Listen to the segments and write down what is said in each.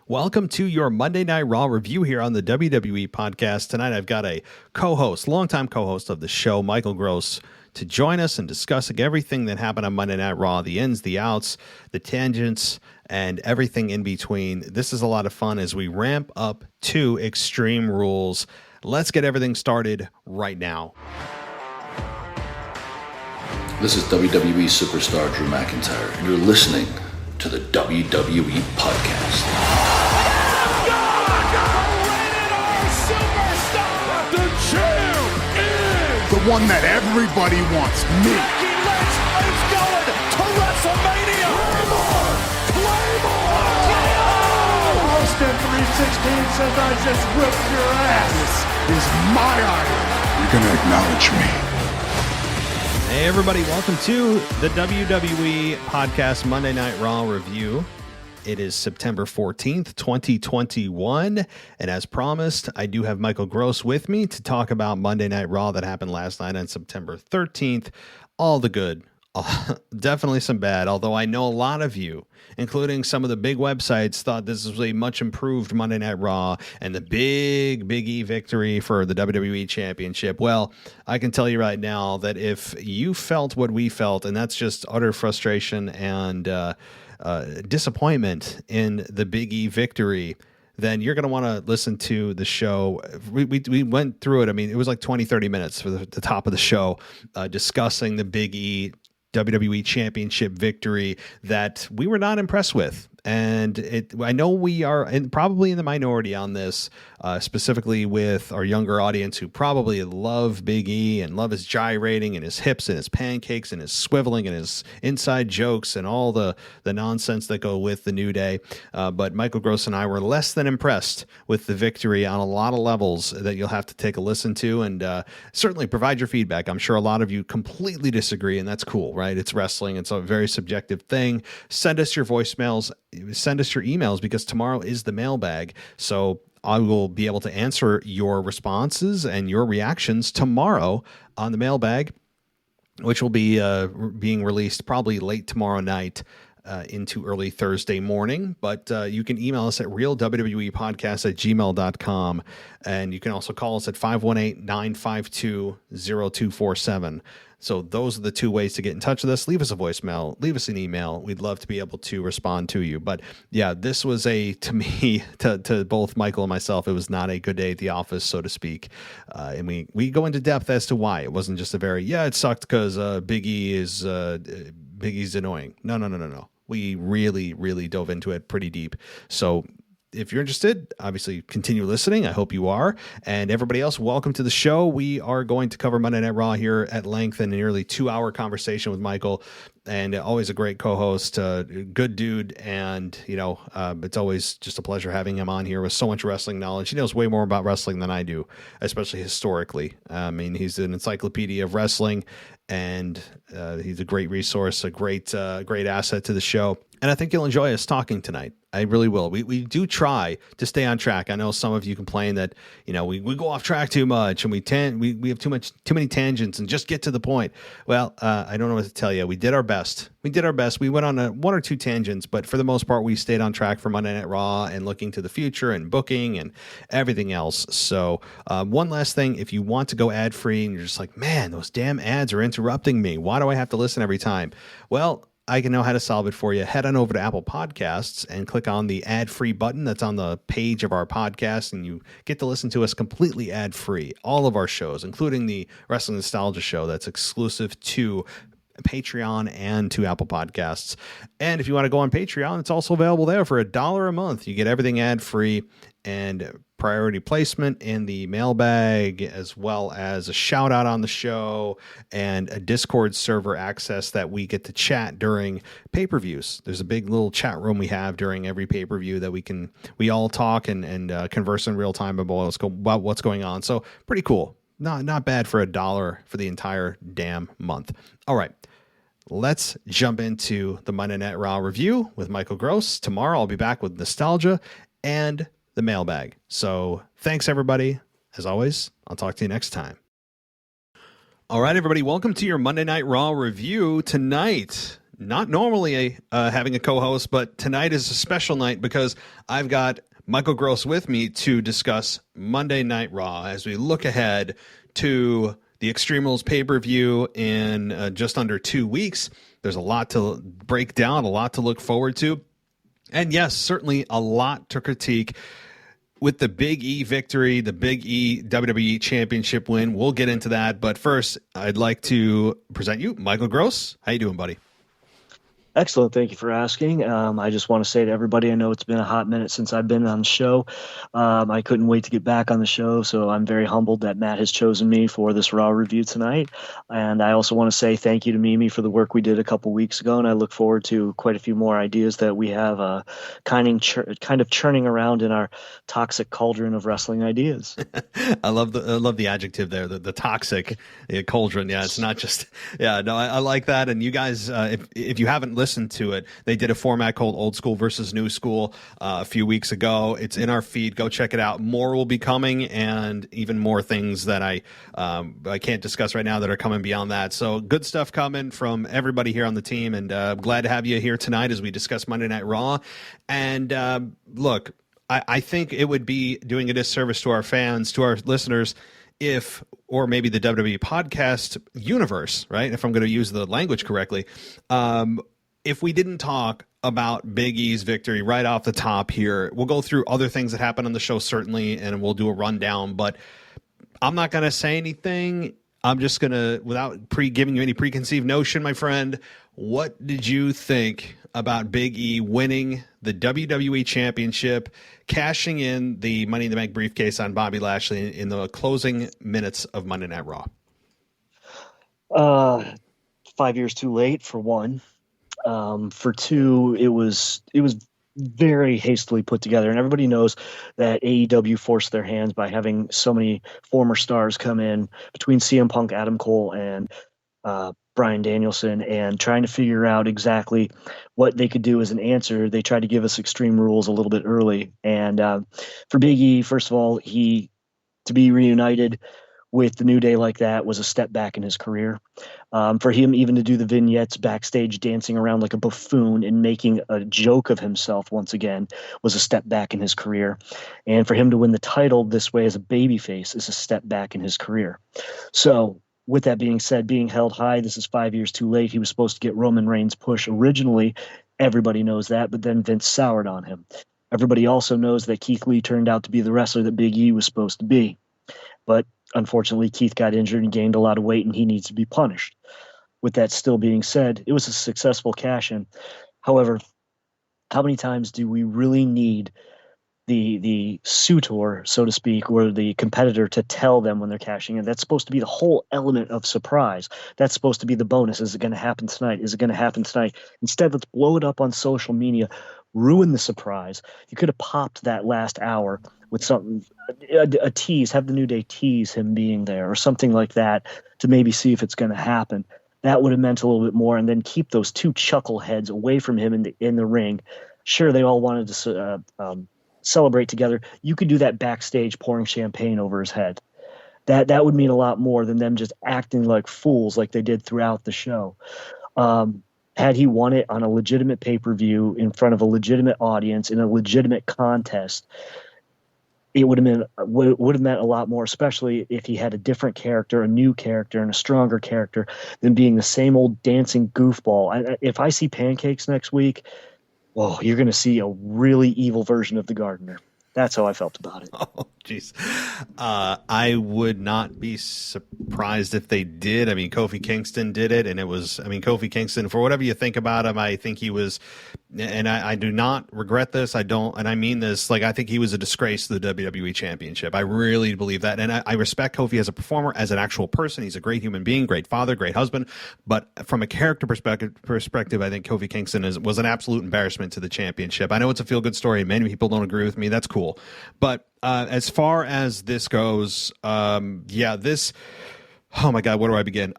Welcome to your Monday Night Raw review here on the WWE podcast. Tonight I've got a co-host, longtime co-host of the show, Michael Gross, to join us and discuss everything that happened on Monday Night Raw, the ins, the outs, the tangents, and everything in between. This is a lot of fun as we ramp up to Extreme Rules. Let's get everything started right now. This is WWE superstar Drew McIntyre, and you're listening to the WWE podcast. The one that everybody wants, me. Becky Lynch is going to WrestleMania. Claymore! Austin 316 says I just whipped your ass. This is my idol. You're going to acknowledge me. Hey everybody, welcome to the WWE podcast Monday Night Raw review. It is September 14th, 2021, and as promised, I do have Michael Gross with me to talk about Monday Night Raw that happened last night on September 13th. All the good, definitely some bad, although I know a lot of you, including some of the big websites, thought this was a much improved Monday Night Raw and the Big E victory for the WWE Championship. Well, I can tell you right now that if you felt what we felt, and that's just utter frustration and disappointment in the Big E victory, then you're going to want to listen to the show. We went through it. I mean, it was like 20-30 minutes for the top of the show discussing the Big E WWE Championship victory that we were not impressed with. And I know we are probably in the minority on this, specifically with our younger audience who probably love Big E and love his gyrating and his hips and his pancakes and his swiveling and his inside jokes and all the nonsense that go with the New Day. But Michael Gross and I were less than impressed with the victory on a lot of levels that you'll have to take a listen to and certainly provide your feedback. I'm sure a lot of you completely disagree, and that's cool, right? It's wrestling. It's a very subjective thing. Send us your voicemails. Send us your emails because tomorrow is the mailbag. So I will be able to answer your responses and your reactions tomorrow on the mailbag, which will be being released probably late tomorrow night into early Thursday morning. But you can email us at realwwepodcast@gmail.com. And you can also call us at 518-952-0247. So those are the two ways to get in touch with us. Leave us a voicemail, leave us an email. We'd love to be able to respond to you. But yeah, this was to me, to both Michael and myself, it was not a good day at the office, so to speak. And we go into depth as to why. It wasn't just it sucked because Big E's annoying. No. We really dove into it pretty deap. So if you're interested, obviously continue listening. I hope you are. And everybody else, welcome to the show. We are going to cover Monday Night Raw here at length in a nearly 2-hour conversation with Michael. And always a great co-host, good dude. And, it's always just a pleasure having him on here with so much wrestling knowledge. He knows way more about wrestling than I do, especially historically. I mean, he's an encyclopedia of wrestling, and he's a great resource, a great asset to the show. And I think you'll enjoy us talking tonight. I really will. We do try to stay on track. I know some of you complain that, we go off track too much and we have too many tangents and just get to the point. Well, I don't know what to tell you. We did our best. We went on one or two tangents, but for the most part, we stayed on track for Monday Night Raw and looking to the future and booking and everything else. So one last thing, if you want to go ad free and you're just like, man, those damn ads are interrupting me. Why do I have to listen every time? Well, I can know how to solve it for you. Head on over to Apple Podcasts and click on the ad-free button that's on the page of our podcast, and you get to listen to us completely ad-free. All of our shows, including the Wrestling Nostalgia show that's exclusive to Patreon and to Apple Podcasts. And if you want to go on Patreon, it's also available there for $1 a month. You get everything ad-free and priority placement in the mailbag, as well as a shout out on the show and a Discord server access that we get to chat during pay-per-views. There's a big little chat room we have during every pay-per-view that we all talk and converse in real time about what's going on. So pretty cool. Not bad for $1 for the entire damn month. All right. Let's jump into the Monday Night Raw review with Michael Gross. Tomorrow I'll be back with nostalgia and the mailbag. So thanks, everybody. As always, I'll talk to you next time. All right, everybody, welcome to your Monday Night Raw review. Tonight, not normally having a co-host, but tonight is a special night because I've got Michael Gross with me to discuss Monday Night Raw as we look ahead to the Extreme Rules pay-per-view in just under 2 weeks. There's a lot to break down, a lot to look forward to, and yes, certainly a lot to critique. With the Big E victory, the Big E WWE Championship win, we'll get into that. But first, I'd like to present you Michael Gross. How you doing, buddy? Excellent. Thank you for asking. I just want to say to everybody, I know it's been a hot minute since I've been on the show. I couldn't wait to get back on the show, so I'm very humbled that Matt has chosen me for this Raw review tonight. And I also want to say thank you to Mimi for the work we did a couple weeks ago, and I look forward to quite a few more ideas that we have kind of churning around in our toxic cauldron of wrestling ideas. I love the adjective there, the toxic cauldron. Yeah, it's not just I like that. And you guys, if you haven't listened to it, they did a format called Old School versus New School a few weeks ago. It's in our feed. Go check it out. More will be coming, and even more things that I can't discuss right now that are coming beyond that. So good stuff coming from everybody here on the team, and I'm glad to have you here tonight as we discuss Monday Night Raw. And look, I think it would be doing a disservice to our fans, to our listeners, if, or maybe the WWE podcast universe, right? If I'm going to use the language correctly, if we didn't talk about Big E's victory right off the top here. We'll go through other things that happened on the show, certainly, and we'll do a rundown, but I'm not going to say anything. I'm just going to, without giving you any preconceived notion, my friend, what did you think about Big E winning the WWE Championship, cashing in the Money in the Bank briefcase on Bobby Lashley in the closing minutes of Monday Night Raw? 5 years too late, for one. For two, it was very hastily put together, and everybody knows that AEW forced their hands by having so many former stars come in between CM Punk, Adam Cole, and Bryan Danielson, and trying to figure out exactly what they could do as an answer. They tried to give us Extreme Rules a little bit early, and for Big E, first of all, to be reunited with the New Day like that was a step back in his career. For him even to do the vignettes backstage dancing around like a buffoon and making a joke of himself once again was a step back in his career. And for him to win the title this way as a babyface is a step back in his career. So with that being said, being held high, this is 5 years too late. He was supposed to get Roman Reigns' push originally. Everybody knows that, but then Vince soured on him. Everybody also knows that Keith Lee turned out to be the wrestler that Big E was supposed to be. But unfortunately, Keith got injured and gained a lot of weight, and he needs to be punished. With that still being said, it was a successful cash-in. However, how many times do we really need the suitor, so to speak, or the competitor to tell them when they're cashing in? That's supposed to be the whole element of surprise. That's supposed to be the bonus. Is it going to happen tonight? Is it going to happen tonight? Instead, let's blow it up on social media, ruin the surprise. You could have popped that last hour with something, a tease, have the New Day tease him being there or something like that to maybe see if it's going to happen. That would have meant a little bit more, and then keep those two chuckleheads away from him in the ring. Sure, they all wanted to celebrate together. You could do that backstage pouring champagne over his head. That would mean a lot more than them just acting like fools like they did throughout the show. Had he won it on a legitimate pay-per-view in front of a legitimate audience in a legitimate contest, it would have meant a lot more, especially if he had a different character, a new character, and a stronger character than being the same old dancing goofball. If I see Pancakes next week, well, you're going to see a really evil version of the Gardener. That's how I felt about it. Oh, jeez. I would not be surprised if they did. I mean, Kofi Kingston did it, and Kofi Kingston, for whatever you think about him, I think he was, and I do not regret this. I don't, and I mean this, I think he was a disgrace to the WWE Championship. I really believe that, and I respect Kofi as a performer, as an actual person. He's a great human being, great father, great husband, but from a character perspective, I think Kofi Kingston was an absolute embarrassment to the championship. I know it's a feel-good story. Many people don't agree with me. That's cool. But as far as this goes, oh my God, where do I begin?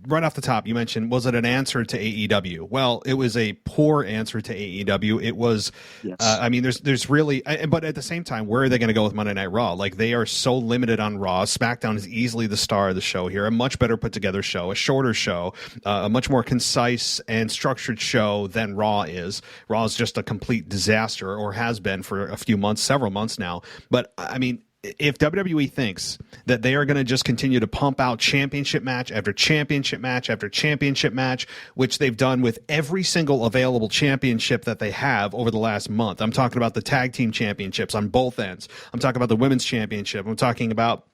right off the top, you mentioned, was it an answer to AEW? Well, it was a poor answer to AEW. It was, Yes. I mean, there's really, but at the same time, where are they going to go with Monday Night Raw? Like, they are so limited on Raw. SmackDown is easily the star of the show here. A much better put together show, a shorter show, a much more concise and structured show than Raw is. Raw is just a complete disaster, or has been for a few months, several months now. But I mean, if WWE thinks that they are going to just continue to pump out championship match after championship match after championship match, which they've done with every single available championship that they have over the last month. I'm talking about the tag team championships on both ends. I'm talking about the women's championship. I'm talking about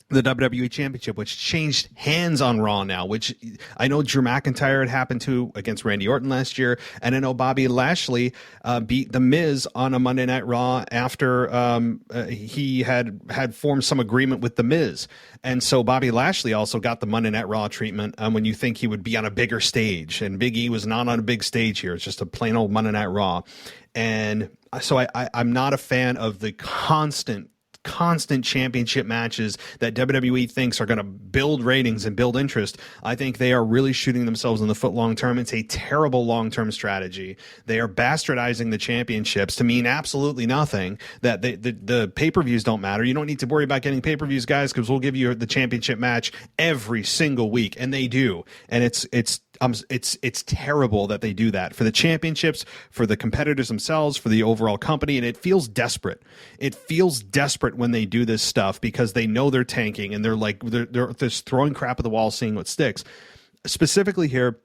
the WWE Championship, which changed hands on Raw now, which I know Drew McIntyre had happened to against Randy Orton last year, and I know Bobby Lashley beat The Miz on a Monday Night Raw after he had formed some agreement with The Miz. And so Bobby Lashley also got the Monday Night Raw treatment when you think he would be on a bigger stage, and Big E was not on a big stage here. It's just a plain old Monday Night Raw. And so I'm not a fan of the constant championship matches that WWE thinks are going to build ratings and build interest. I think they are really shooting themselves in the foot long term. It's a terrible long-term strategy. They are bastardizing the championships to mean absolutely nothing, that the pay-per-views don't matter. You don't need to worry about getting pay-per-views, guys, because we'll give you the championship match every single week. And they do. And it's terrible that they do that for the championships, for the competitors themselves, for the overall company. And it feels desperate. It feels desperate when they do this stuff, because they know they're tanking, and they're just throwing crap at the wall, seeing what sticks. Specifically here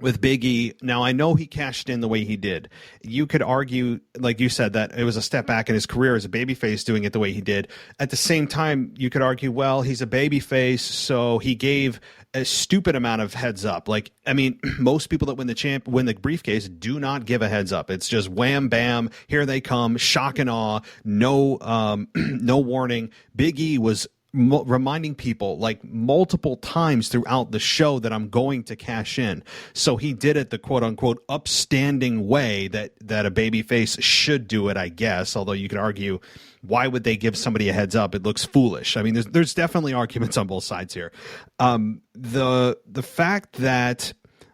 with Big E, now I know he cashed in the way he did. You could argue, like you said, that it was a step back in his career as a babyface doing it the way he did. At the same time, you could argue, well, he's a babyface, so he gave a stupid amount of heads up. Like, I mean, most people that win the briefcase do not give a heads up. It's just wham, bam, here they come, shock and awe, no warning. Big E was reminding people like multiple times throughout the show that I'm going to cash in. So he did it the quote unquote upstanding way that a babyface should do it, I guess. Although you could argue, why would they give somebody a heads up? It looks foolish. I mean, there's definitely arguments on both sides here. The fact that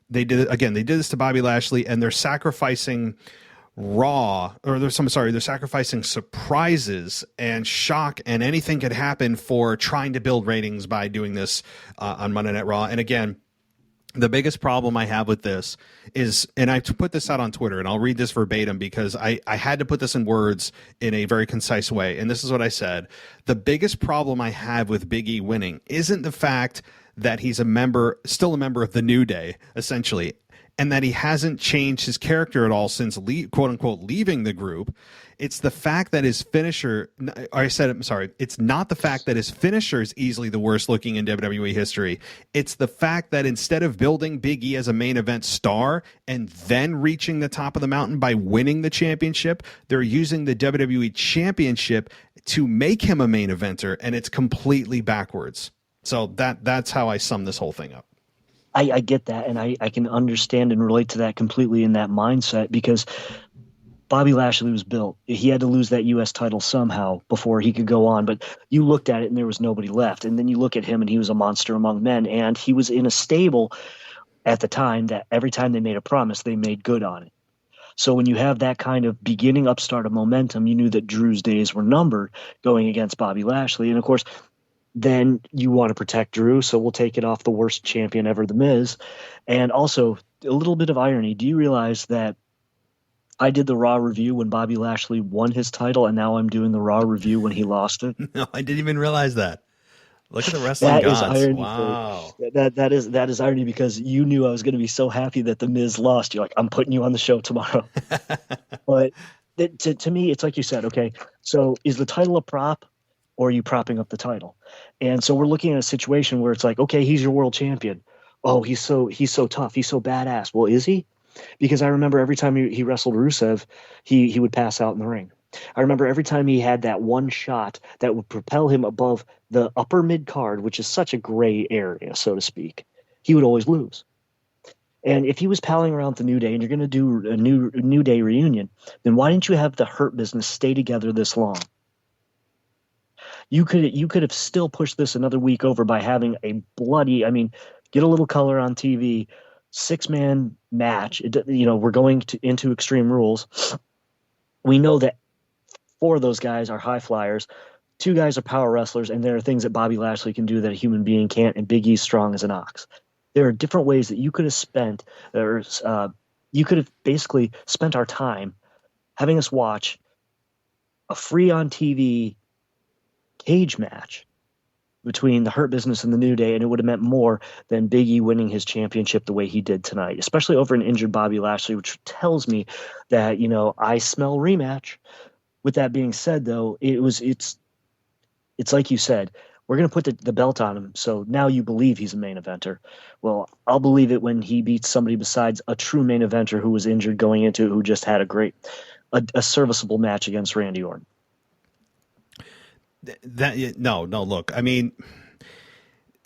they did this to Bobby Lashley, and they're sacrificing they're sacrificing surprises and shock, and anything could happen for trying to build ratings by doing this on Monday Night Raw. And again, the biggest problem I have with this is, and I put this out on Twitter, and I'll read this verbatim because I had to put this in words in a very concise way. And this is what I said. The biggest problem I have with Big E winning isn't the fact that he's still a member of the New Day, essentially, and that he hasn't changed his character at all since quote unquote leaving the group. It's the fact that his finisher, it's not the fact that his finisher is easily the worst looking in WWE history. It's the fact that instead of building Big E as a main event star and then reaching the top of the mountain by winning the championship, they're using the WWE Championship to make him a main eventer, and it's completely backwards. So that's how I sum this whole thing up. I get that, and I can understand and relate to that completely in that mindset, because Bobby Lashley was built. He had to lose that U.S. title somehow before he could go on, but you looked at it and there was nobody left. And then you look at him and he was a monster among men, and he was in a stable at the time that every time they made a promise, they made good on it. So when you have that kind of beginning upstart of momentum, you knew that Drew's days were numbered going against Bobby Lashley. And of course, then you want to protect Drew, so we'll take it off the worst champion ever, The Miz. And also, a little bit of irony. Do you realize that I did the Raw review when Bobby Lashley won his title, and now I'm doing the Raw review when he lost it? No, I didn't even realize that. Look at the wrestling that gods. Is irony. Wow. That is irony, because you knew I was going to be so happy that The Miz lost. You're like, I'm putting you on the show tomorrow. But to me, it's like you said, okay, so is the title a prop, or are you propping up the title? And so we're looking at a situation where it's like, okay, he's your world champion. Oh, he's so tough. He's so badass. Well, is he? Because I remember every time he wrestled Rusev, he would pass out in the ring. I remember every time he had that one shot that would propel him above the upper mid card, which is such a gray area, so to speak, he would always lose. And if he was palling around the New Day and you're going to do a New Day reunion, then why didn't you have the Hurt Business stay together this long? You could have still pushed this another week over by having a bloody, I mean, get a little color on TV. 6-man match. We're going into Extreme Rules. We know that 4 of those guys are high flyers. 2 guys are power wrestlers, and there are things that Bobby Lashley can do that a human being can't, and Big E's strong as an ox. There are different ways that you could have spent, or you could have basically spent our time having us watch a free on TV cage match between the Hurt Business and the New Day, and it would have meant more than Big E winning his championship the way he did tonight, especially over an injured Bobby Lashley, which tells me that, I smell rematch. With that being said, though, it's like you said, we're going to put the belt on him, so now you believe he's a main eventer. Well, I'll believe it when he beats somebody besides a true main eventer who was injured going into it, who just had a serviceable match against Randy Orton. Look, I mean,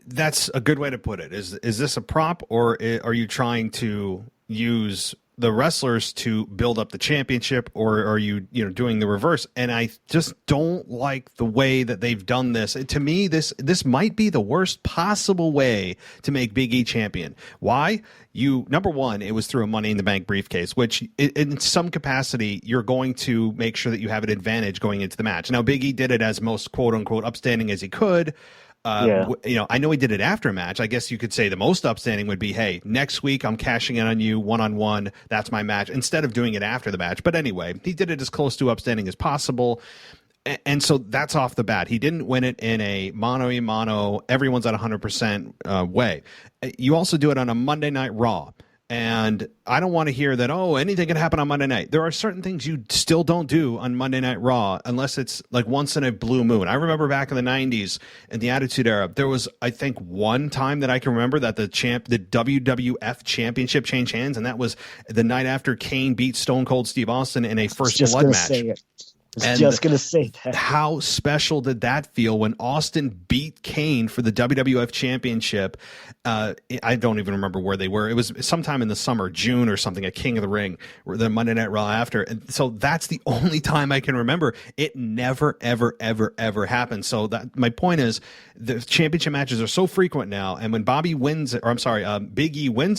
that's a good way to put it. Is this a prop, or are you trying to use the wrestlers to build up the championship, or are you doing the reverse? And I just don't like the way that they've done this. To me, this might be the worst possible way to make Big E champion. Why? Number one, it was through a Money in the Bank briefcase, which in some capacity, you're going to make sure that you have an advantage going into the match. Now, Big E did it as most quote unquote upstanding as he could. I know he did it after a match. I guess you could say the most upstanding would be, hey, next week I'm cashing in on you one-on-one. That's my match, instead of doing it after the match. But anyway, he did it as close to upstanding as possible. And so that's off the bat. He didn't win it in a mano-a-mano, everyone's at 100% way. You also do it on a Monday Night Raw. And I don't want to hear that, anything can happen on Monday night. There are certain things you still don't do on Monday Night Raw unless it's like once in a blue moon. I remember back in the 90s in the Attitude Era, there was, I think, one time that I can remember that the WWF Championship changed hands, and that was the night after Kane beat Stone Cold Steve Austin in a First Blood match. I was just going to say that. How special did that feel when Austin beat Kane for the WWF Championship? I don't even remember where they were. It was sometime in the summer, June or something, at King of the Ring, the Monday Night Raw after. And so that's the only time I can remember. It never, ever, ever, ever happened. So that my point is, the championship matches are so frequent now. And when Big E wins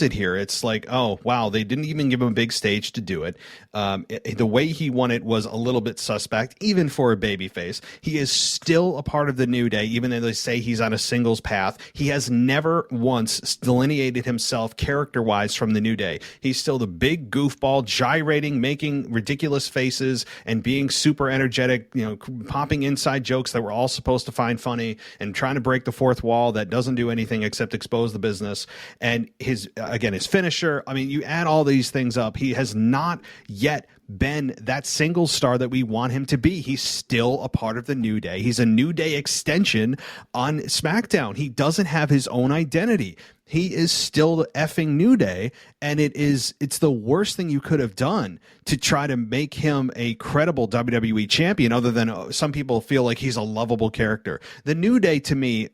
it here, it's like, oh, wow, they didn't even give him a big stage to do it. The way he won it was a little bit suspect, even for a babyface. He is still a part of the New Day, even though they say he's on a singles path. He has never once delineated himself character-wise from the New Day. He's still the big goofball, gyrating, making ridiculous faces, and being super energetic, popping inside jokes that we're all supposed to find funny, and trying to break the fourth wall that doesn't do anything except expose the business. And his finisher, I mean, you add all these things up, he has not yet been that single star that we want him to be. He's still a part of the New Day. He's a New Day extension on SmackDown. He doesn't have his own identity. He is still the effing New Day, and it's the worst thing you could have done to try to make him a credible WWE champion, other than some people feel like he's a lovable character. The New Day, to me,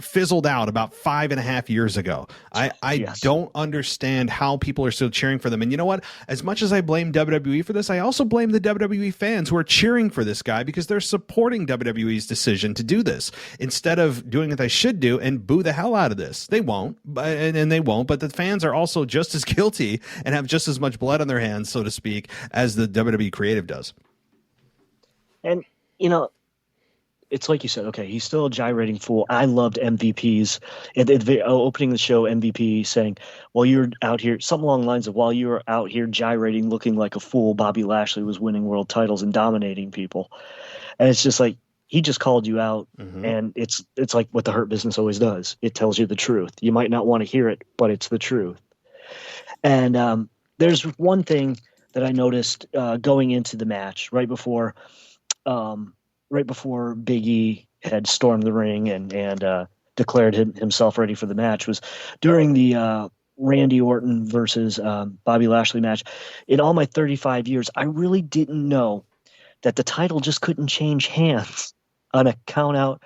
fizzled out about 5.5 years ago. I don't understand how people are still cheering for them. And you know what? As much as I blame WWE for this, I also blame the WWE fans who are cheering for this guy, because they're supporting WWE's decision to do this instead of doing what they should do and boo the hell out of this. They won't. And they won't, but the fans are also just as guilty and have just as much blood on their hands, so to speak, as the WWE creative does. And, it's like you said, okay, he's still a gyrating fool. I loved MVP's opening the show, MVP saying, while you're out here, something along the lines of, while you were out here gyrating, looking like a fool, Bobby Lashley was winning world titles and dominating people. And it's just like, he just called you out, and it's like what the Hurt Business always does. It tells you the truth. You might not want to hear it, but it's the truth. And there's one thing that I noticed going into the match right before Big E had stormed the ring and declared himself ready for the match, was during the Randy Orton versus Bobby Lashley match. In all my 35 years, I really didn't know that the title just couldn't change hands on a count out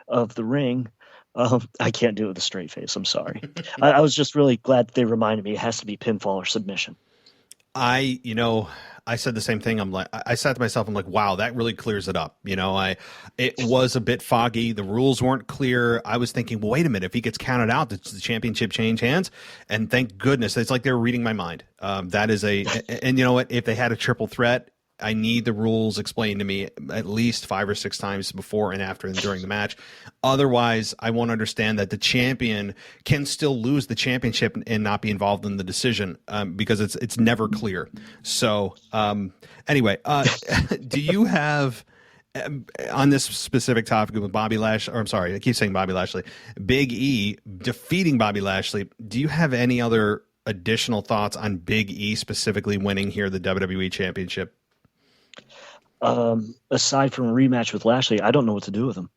of the ring. I can't do it with a straight face. I'm sorry. I was just really glad that they reminded me it has to be pinfall or submission. I said the same thing. I said to myself, I'm like, wow, that really clears it up. It was a bit foggy. The rules weren't clear. I was thinking, well, wait a minute. If he gets counted out, does the championship change hands? And thank goodness, it's like they were reading my mind. And you know what? If they had a triple threat, I need the rules explained to me at least 5 or 6 times before and after and during the match. Otherwise, I won't understand that the champion can still lose the championship and not be involved in the decision because it's never clear. So anyway, do you have on this specific topic with Bobby Lashley, or I'm sorry, I keep saying Bobby Lashley, Big E defeating Bobby Lashley, do you have any other additional thoughts on Big E specifically winning here the WWE Championship? Aside from a rematch with Lashley, I don't know what to do with him.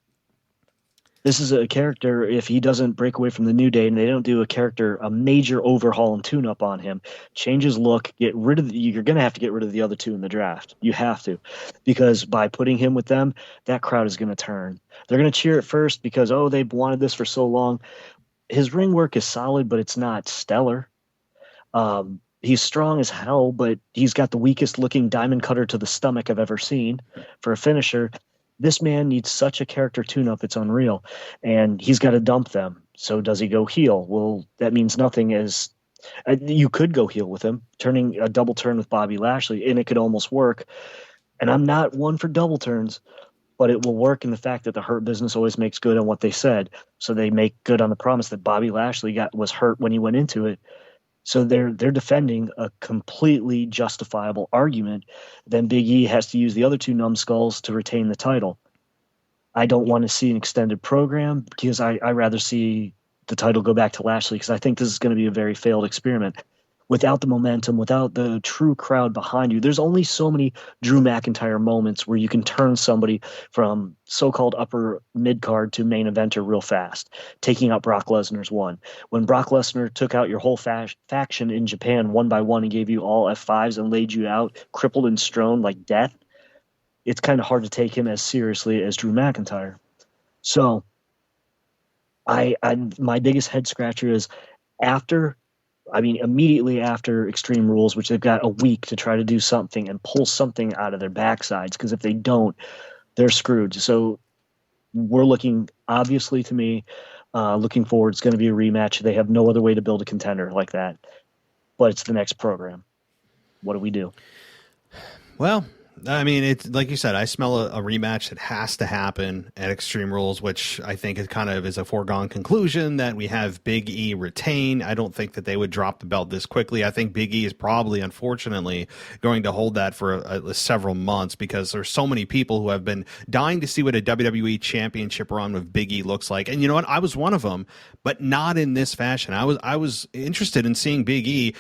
This is a character, if he doesn't break away from the New Day and they don't do a major overhaul and tune-up on him, change his look, you're going to have to get rid of the other two in the draft. You have to. Because by putting him with them, that crowd is going to turn. They're going to cheer at first because, they've wanted this for so long. His ring work is solid, but it's not stellar. He's strong as hell, but he's got the weakest looking diamond cutter to the stomach I've ever seen for a finisher. This man needs such a character tune-up, it's unreal. And he's got to dump them. So does he go heel? Well, that means nothing as you could go heel with him, turning a double turn with Bobby Lashley, and it could almost work. And I'm not one for double turns, but it will work in the fact that the Hurt Business always makes good on what they said. So they make good on the promise that Bobby Lashley was hurt when he went into it. So they're defending a completely justifiable argument. Then Big E has to use the other two numbskulls to retain the title. I don't want to see an extended program because I rather see the title go back to Lashley because I think this is going to be a very failed experiment. Without the momentum, without the true crowd behind you, there's only so many Drew McIntyre moments where you can turn somebody from so-called upper mid-card to main eventer real fast. Taking out Brock Lesnar's one. When Brock Lesnar took out your whole faction in Japan one by one and gave you all F5s and laid you out, crippled and strewn like death, it's kind of hard to take him as seriously as Drew McIntyre. So my biggest head scratcher is immediately after Extreme Rules, which they've got a week to try to do something and pull something out of their backsides, because if they don't, they're screwed. So we're looking, obviously to me, looking forward, it's going to be a rematch. They have no other way to build a contender like that. But it's the next program. What do we do? Well, I mean, it's like you said, I smell a rematch that has to happen at Extreme Rules, which I think is a foregone conclusion that we have Big E retain. I don't think that they would drop the belt this quickly. I think Big E is probably, unfortunately, going to hold that for several months because there's so many people who have been dying to see what a WWE Championship run with Big E looks like. And you know what? I was one of them, but not in this fashion. I was interested in seeing Big E,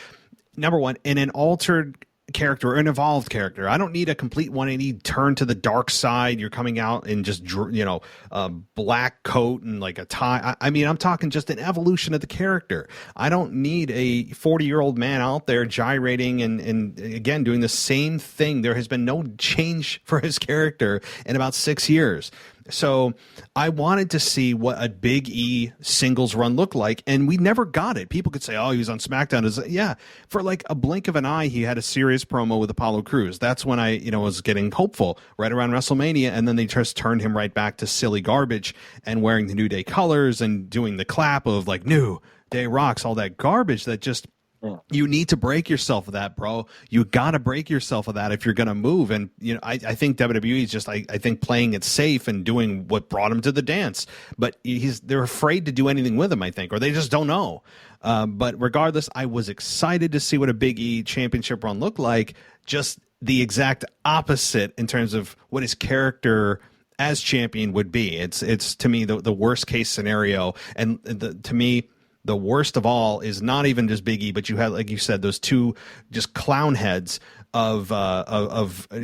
number one, in an altered character, an evolved character. I don't need a complete 180 turn to the dark side. You're coming out in just, a black coat and like a tie. I mean, I'm talking just an evolution of the character. I don't need a 40-year-old man out there gyrating and again, doing the same thing. There has been no change for his character in about 6 years. So I wanted to see what a Big E singles run looked like, and we never got it. People could say, oh, he was on SmackDown. Yeah, for like a blink of an eye, he had a serious promo with Apollo Crews. That's when I was getting hopeful right around WrestleMania, and then they just turned him right back to silly garbage and wearing the New Day colors and doing the clap of like New Day rocks, all that garbage that just... Yeah. You need to break yourself of that, bro. You got to break yourself of that if you're going to move. And, I think WWE is just, I think, playing it safe and doing what brought him to the dance. But they're afraid to do anything with him, I think, or they just don't know. But regardless, I was excited to see what a Big E championship run looked like. Just the exact opposite in terms of what his character as champion would be. It's to me, the worst case scenario. And to me, the worst of all is not even just Big E, but you had, like you said, those two just clown heads of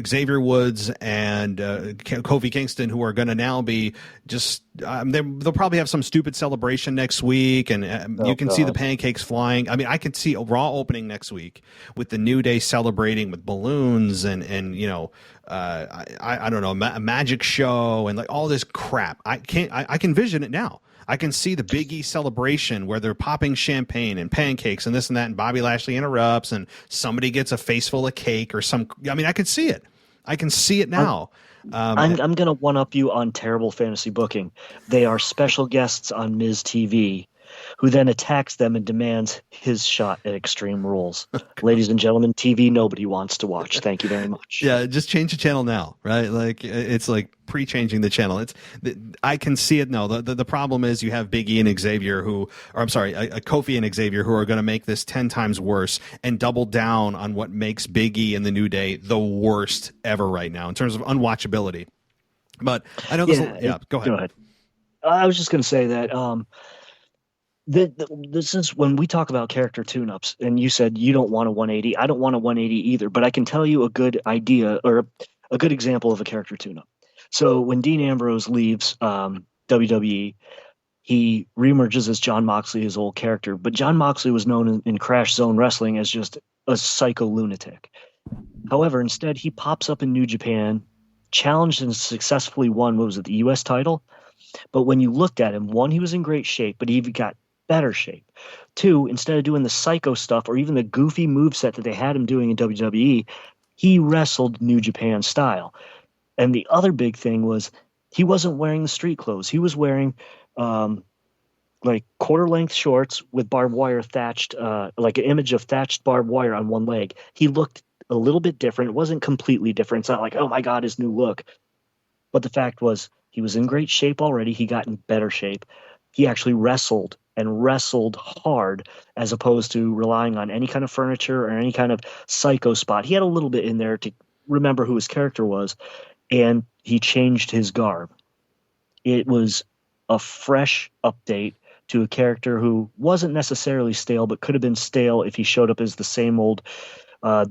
Xavier Woods and Kofi Kingston, who are going to now be just they'll probably have some stupid celebration next week, and you can see the pancakes flying. I mean, I can see a Raw opening next week with the New Day celebrating with balloons and you know, I don't know, a magic show and like all this crap. I can vision it now. I can see the Big E celebration where they're popping champagne and pancakes and this and that, and Bobby Lashley interrupts and somebody gets a face full of cake or some. I mean, I can see it. I can see it now. I'm going to one-up you on terrible fantasy booking. They are special guests on Miz TV, who then attacks them and demands his shot at Extreme Rules. Ladies and gentlemen, TV nobody wants to watch. Thank you very much. Yeah, just change the channel now, right? Like it's like pre-changing the channel. I can see it now. The problem is you have Big E and Xavier Kofi and Xavier who are going to make this 10 times worse and double down on what makes Big E and the New Day the worst ever right now in terms of unwatchability. But I know this. Go ahead. I was just going to say that. This is when we talk about character tune-ups, and you said you don't want a 180. I don't want a 180 either, but I can tell you a good idea or a good example of a character tune-up. So when Dean Ambrose leaves WWE, he reemerges as Jon Moxley, his old character. But Jon Moxley was known in Crash Zone Wrestling as just a psycho lunatic. However, instead, he pops up in New Japan, challenged and successfully won, the U.S. title? But when you looked at him, one, he was in great shape, but he got better shape. Two, instead of doing the psycho stuff or even the goofy moveset that they had him doing in WWE, he wrestled New Japan style. And the other big thing was he wasn't wearing the street clothes. He was wearing like quarter-length shorts with barbed wire thatched, like an image of thatched barbed wire on one leg. He looked a little bit different. It wasn't completely different. It's not like, oh my God, his new look. But the fact was he was in great shape already. He got in better shape. He actually wrestled and wrestled hard as opposed to relying on any kind of furniture or any kind of psycho spot. He had a little bit in there to remember who his character was, and he changed his garb. It was a fresh update to a character who wasn't necessarily stale, but could have been stale if he showed up as the same old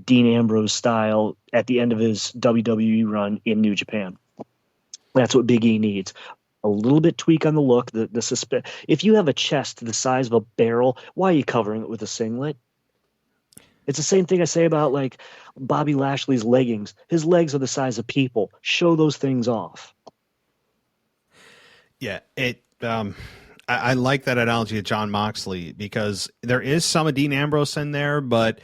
Dean Ambrose style at the end of his WWE run in New Japan. That's what Big E needs. A little bit tweak on the look. If you have a chest the size of a barrel, why are you covering it with a singlet? It's the same thing I say about like Bobby Lashley's leggings. His legs are the size of people. Show those things off. Yeah, I like that analogy of Jon Moxley because there is some of Dean Ambrose in there, but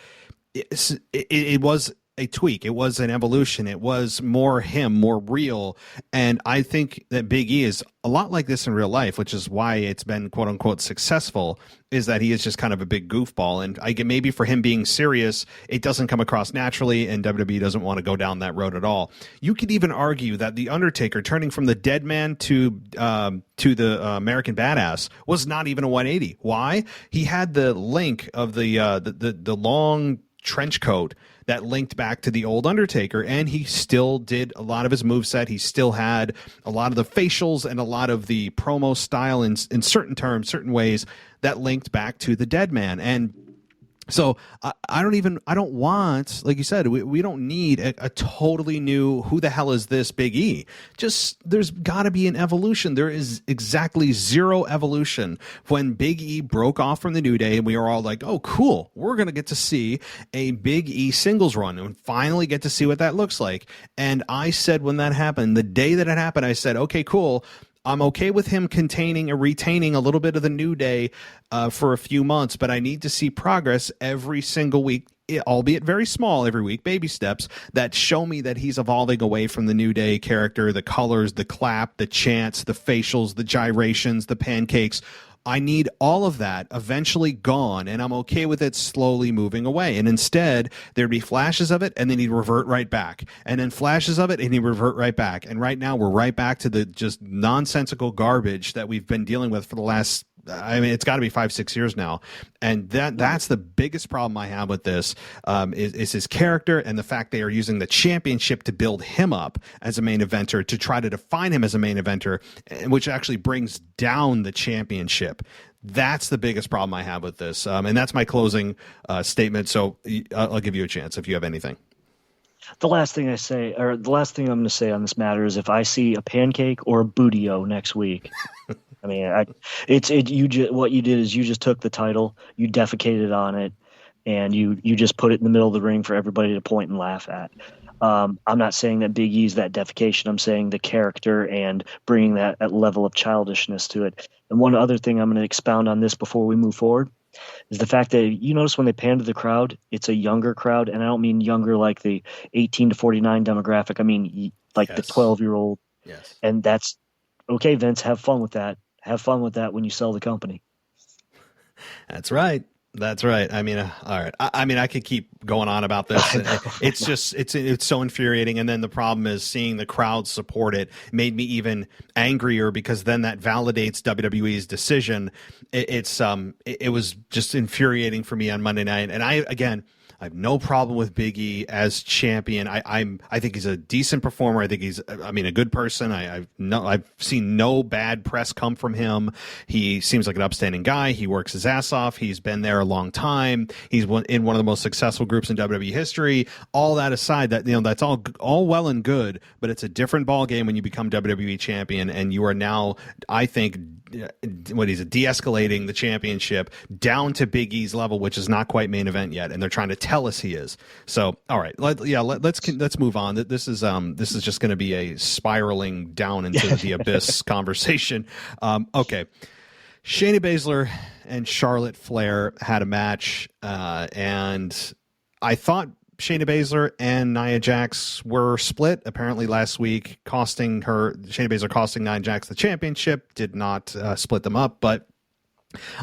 it was a tweak. It was an evolution. It was more him, more real. And I think that Big E is a lot like this in real life, which is why it's been quote unquote successful, is that he is just kind of a big goofball. And I get maybe for him being serious, it doesn't come across naturally, and WWE doesn't want to go down that road at all. You could even argue that The Undertaker turning from the dead man to the American Badass was not even a 180. Why? He had the link of the long trench coat that linked back to the old Undertaker, and he still did a lot of his moveset. He still had a lot of the facials and a lot of the promo style in certain terms, certain ways that linked back to the dead man. And so I don't want, like you said, we don't need a totally new, who the hell is this Big E? Just, there's got to be an evolution. There is exactly zero evolution. When Big E broke off from the New Day, and we were all like, oh, cool, we're going to get to see a Big E singles run and finally get to see what that looks like. And I said when that happened, the day that it happened, I said, okay, cool. I'm okay with him containing or retaining a little bit of the New Day for a few months, but I need to see progress every single week, albeit very small every week, baby steps that show me that he's evolving away from the New Day character, the colors, the clap, the chants, the facials, the gyrations, the pancakes. I need all of that eventually gone, and I'm okay with it slowly moving away. And instead, there'd be flashes of it, and then he'd revert right back. And then flashes of it, and he'd revert right back. And right now, we're right back to the just nonsensical garbage that we've been dealing with for the last, I mean, it's got to be 5-6 years now. And that's the biggest problem I have with this, is his character and the fact they are using the championship to build him up as a main eventer, to try to define him as a main eventer, which actually brings down the championship. That's the biggest problem I have with this. And that's my closing statement. So I'll give you a chance if you have anything. The last thing I'm going to say on this matter is if I see a pancake or a bootio next week, I mean, what you did is you just took the title, you defecated on it, and you just put it in the middle of the ring for everybody to point and laugh at. I'm not saying that Big E's that defecation. I'm saying the character and bringing that level of childishness to it. And one other thing I'm going to expound on this before we move forward is the fact that you notice when they pan to the crowd, it's a younger crowd, and I don't mean younger like the 18 to 49 demographic. I mean like the 12-year-old. Yes. And that's okay, Vince, have fun with that. Have fun with that when you sell the company. That's right. That's right. I mean, all right. I mean, I could keep going on about this. It's just, it's so infuriating. And then the problem is seeing the crowd support it made me even angrier because then that validates WWE's decision. It was just infuriating for me on Monday night. And I have no problem with Big E as champion. I think he's a decent performer. I think he's a good person. I've seen no bad press come from him. He seems like an upstanding guy. He works his ass off. He's been there a long time. He's in one of the most successful groups in WWE history. All that aside, that's all well and good, but it's a different ball game when you become WWE champion, and you are now, I think, de-escalating the championship down to Big E's level, which is not quite main event yet, and they're trying to tell us he is. So, all right, let's move on. This is just going to be a spiraling down into the abyss conversation. Okay, Shayna Baszler and Charlotte Flair had a match, and I thought Shayna Baszler and Nia Jax were split apparently last week, Shayna Baszler costing Nia Jax the championship, did not split them up. But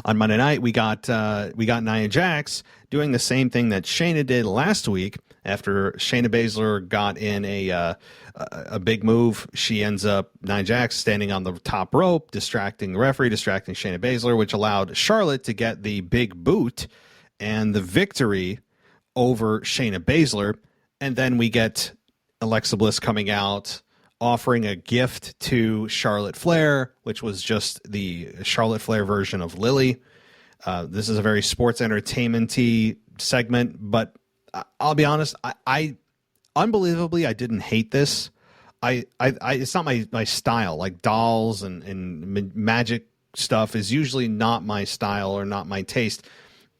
on Monday night, we got Nia Jax doing the same thing that Shayna did last week. After Shayna Baszler got in a big move, she ends up, Nia Jax, standing on the top rope, distracting the referee, distracting Shayna Baszler, which allowed Charlotte to get the big boot and the victory over Shayna Baszler. And then we get Alexa Bliss coming out offering a gift to Charlotte Flair, which was just the Charlotte Flair version of Lily. This is a very sports entertainment-y segment, but I'll be honest, I unbelievably, I didn't hate this. It's not my style. Like dolls and magic stuff is usually not my style or not my taste.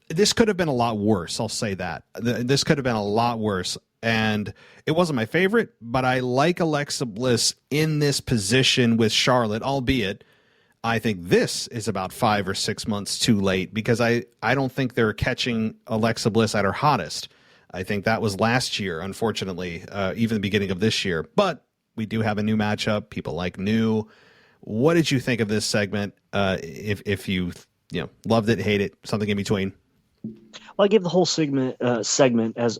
This could have been a lot worse. I'll say that. This could have been a lot worse. And it wasn't my favorite, but I like Alexa Bliss in this position with Charlotte, albeit I think this is about 5 or 6 months too late because I don't think they're catching Alexa Bliss at her hottest. I think that was last year, unfortunately, even the beginning of this year. But we do have a new matchup. People like new. What did you think of this segment? If you loved it, hate it, something in between? Well, I gave the whole segment as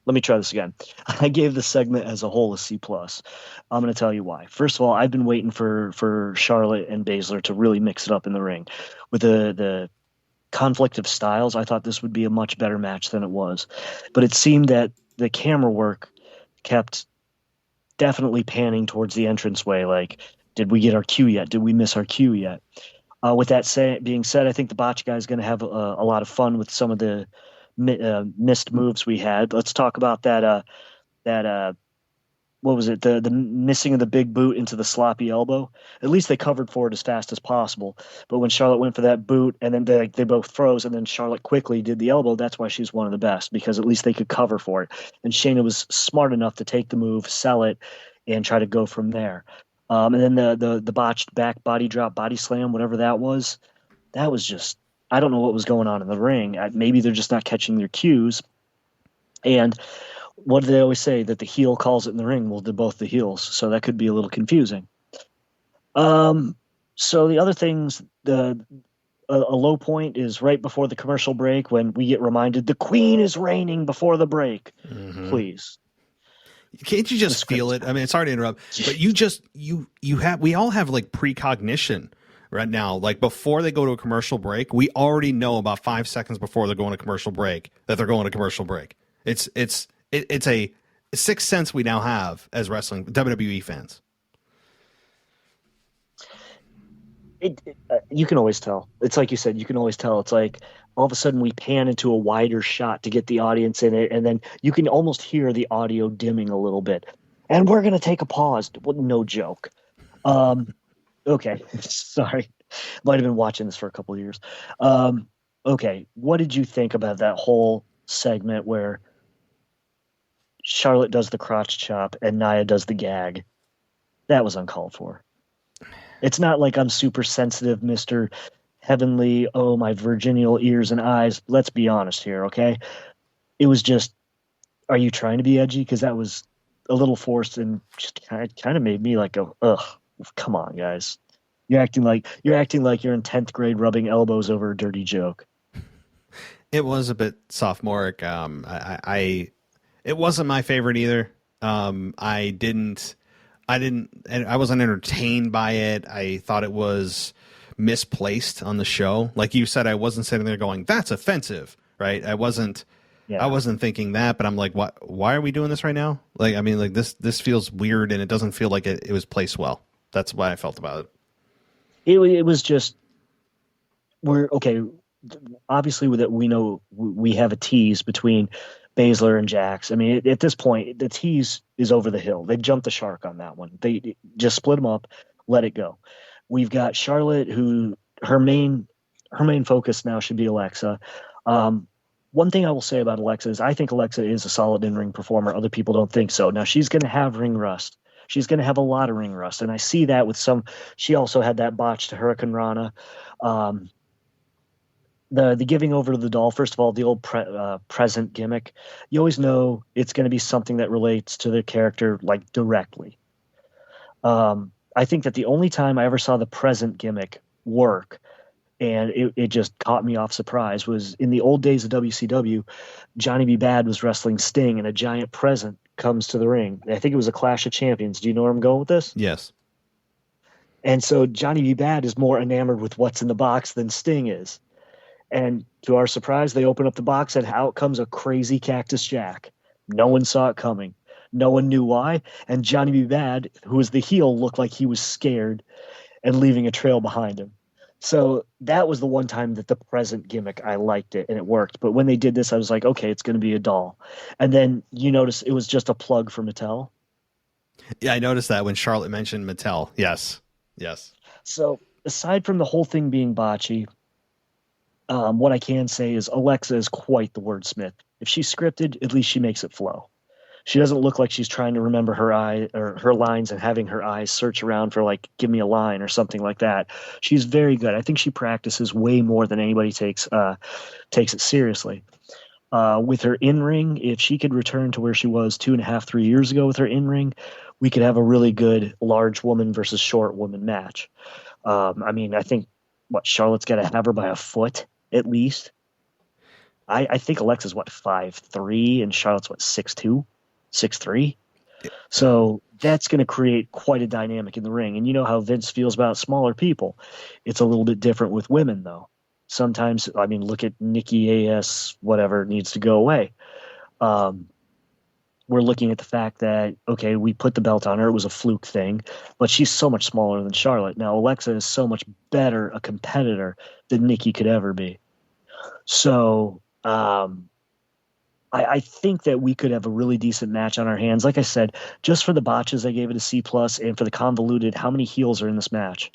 let me try this again. I gave the segment as a whole a C+. I'm going to tell you why. First of all, I've been waiting for Charlotte and Baszler to really mix it up in the ring. With the conflict of styles, I thought this would be a much better match than it was. But it seemed that the camera work kept definitely panning towards the entranceway. Like, did we get our cue yet? Did we miss our cue yet? With that being said, I think the Botch guy is going to have a lot of fun with some of the missed moves we had. Let's talk about that what was it? The missing of the big boot into the sloppy elbow. At least they covered for it as fast as possible. But when Charlotte went for that boot and then they both froze and then Charlotte quickly did the elbow, that's why she's one of the best, because at least they could cover for it. And Shayna was smart enough to take the move, sell it, and try to go from there. And then the botched back body drop, body slam, whatever that was just, I don't know what was going on in the ring. Maybe they're just not catching their cues. And what do they always say? That the heel calls it in the ring. Well, they're both the heels, so that could be a little confusing. So the other things, a low point is right before the commercial break when we get reminded the Queen is reigning before the break. Mm-hmm. Please. Can't you just feel it? I mean, it's hard to interrupt, but we all have like precognition right now. Like before they go to a commercial break, we already know about 5 seconds before they're going to commercial break that they're going to commercial break. It's a sixth sense we now have as wrestling WWE fans. You can always tell. It's like you said, you can always tell. It's like all of a sudden we pan into a wider shot to get the audience in it, and then you can almost hear the audio dimming a little bit. And we're going to take a pause. Well, no joke. Okay, sorry. Might have been watching this for a couple of years. Okay, what did you think about that whole segment where Charlotte does the crotch chop and Nia does the gag? That was uncalled for. It's not like I'm super sensitive, Mr. Heavenly, oh, my virginal ears and eyes. Let's be honest here, okay? It was just, are you trying to be edgy? Because that was a little forced and just kind of made me like go, ugh, come on, guys. You're acting like you're in 10th grade rubbing elbows over a dirty joke. It was a bit sophomoric. It wasn't my favorite either. I wasn't entertained by it. I thought it was misplaced on the show. Like you said, I wasn't sitting there going, that's offensive, right? I wasn't thinking that, but I'm like, why are we doing this right now? Like, I mean, like this feels weird and it doesn't feel like it was placed well. That's what I felt about it. It was just, we're okay. Obviously, with it, we know we have a tease between Baszler and Jax. I mean, at this point, the tease is over the hill. They jumped the shark on that one. They just split them up, let it go. We've got Charlotte, who her main focus now should be Alexa. One thing I will say about Alexa is I think Alexa is a solid in-ring performer. Other people don't think so. Now, she's going to have ring rust. She's going to have a lot of ring rust, and I see that with some. She also had that botched Hurricane Rana. The giving over to the doll, first of all, the old present gimmick, you always know it's going to be something that relates to the character, like, directly. I think that the only time I ever saw the present gimmick work, and it just caught me off surprise, was in the old days of WCW. Johnny B. Bad was wrestling Sting, and a giant present comes to the ring. I think it was a Clash of Champions. Do you know where I'm going with this? Yes. And so Johnny B. Bad is more enamored with what's in the box than Sting is. And to our surprise, they open up the box and out comes a crazy Cactus Jack. No one saw it coming. No one knew why. And Johnny B. Bad, who was the heel, looked like he was scared and leaving a trail behind him. So that was the one time that the present gimmick, I liked it and it worked. But when they did this, I was like, okay, it's going to be a doll. And then you notice it was just a plug for Mattel. Yeah, I noticed that when Charlotte mentioned Mattel. Yes. So aside from the whole thing being botchy, what I can say is Alexa is quite the wordsmith. If she's scripted, at least she makes it flow. She doesn't look like she's trying to remember her lines and having her eyes search around for, like, give me a line or something like that. She's very good. I think she practices way more than anybody takes it seriously. With her in-ring, if she could return to where she was 2.5, 3 years ago with her in-ring, we could have a really good large woman versus short woman match. I mean, I think, Charlotte's got to have her by a foot at least. I think Alexa's 5'3", and Charlotte's 6'2", 6'3". So that's going to create quite a dynamic in the ring. And you know how Vince feels about smaller people. It's a little bit different with women, though. Sometimes, I mean, look at Nikki A.S., whatever needs to go away. We're looking at the fact that, okay, we put the belt on her. It was a fluke thing, but she's so much smaller than Charlotte. Now, Alexa is so much better a competitor than Nikki could ever be. So I think that we could have a really decent match on our hands. Like I said, just for the botches, I gave it a C+, and for the convoluted, how many heels are in this match?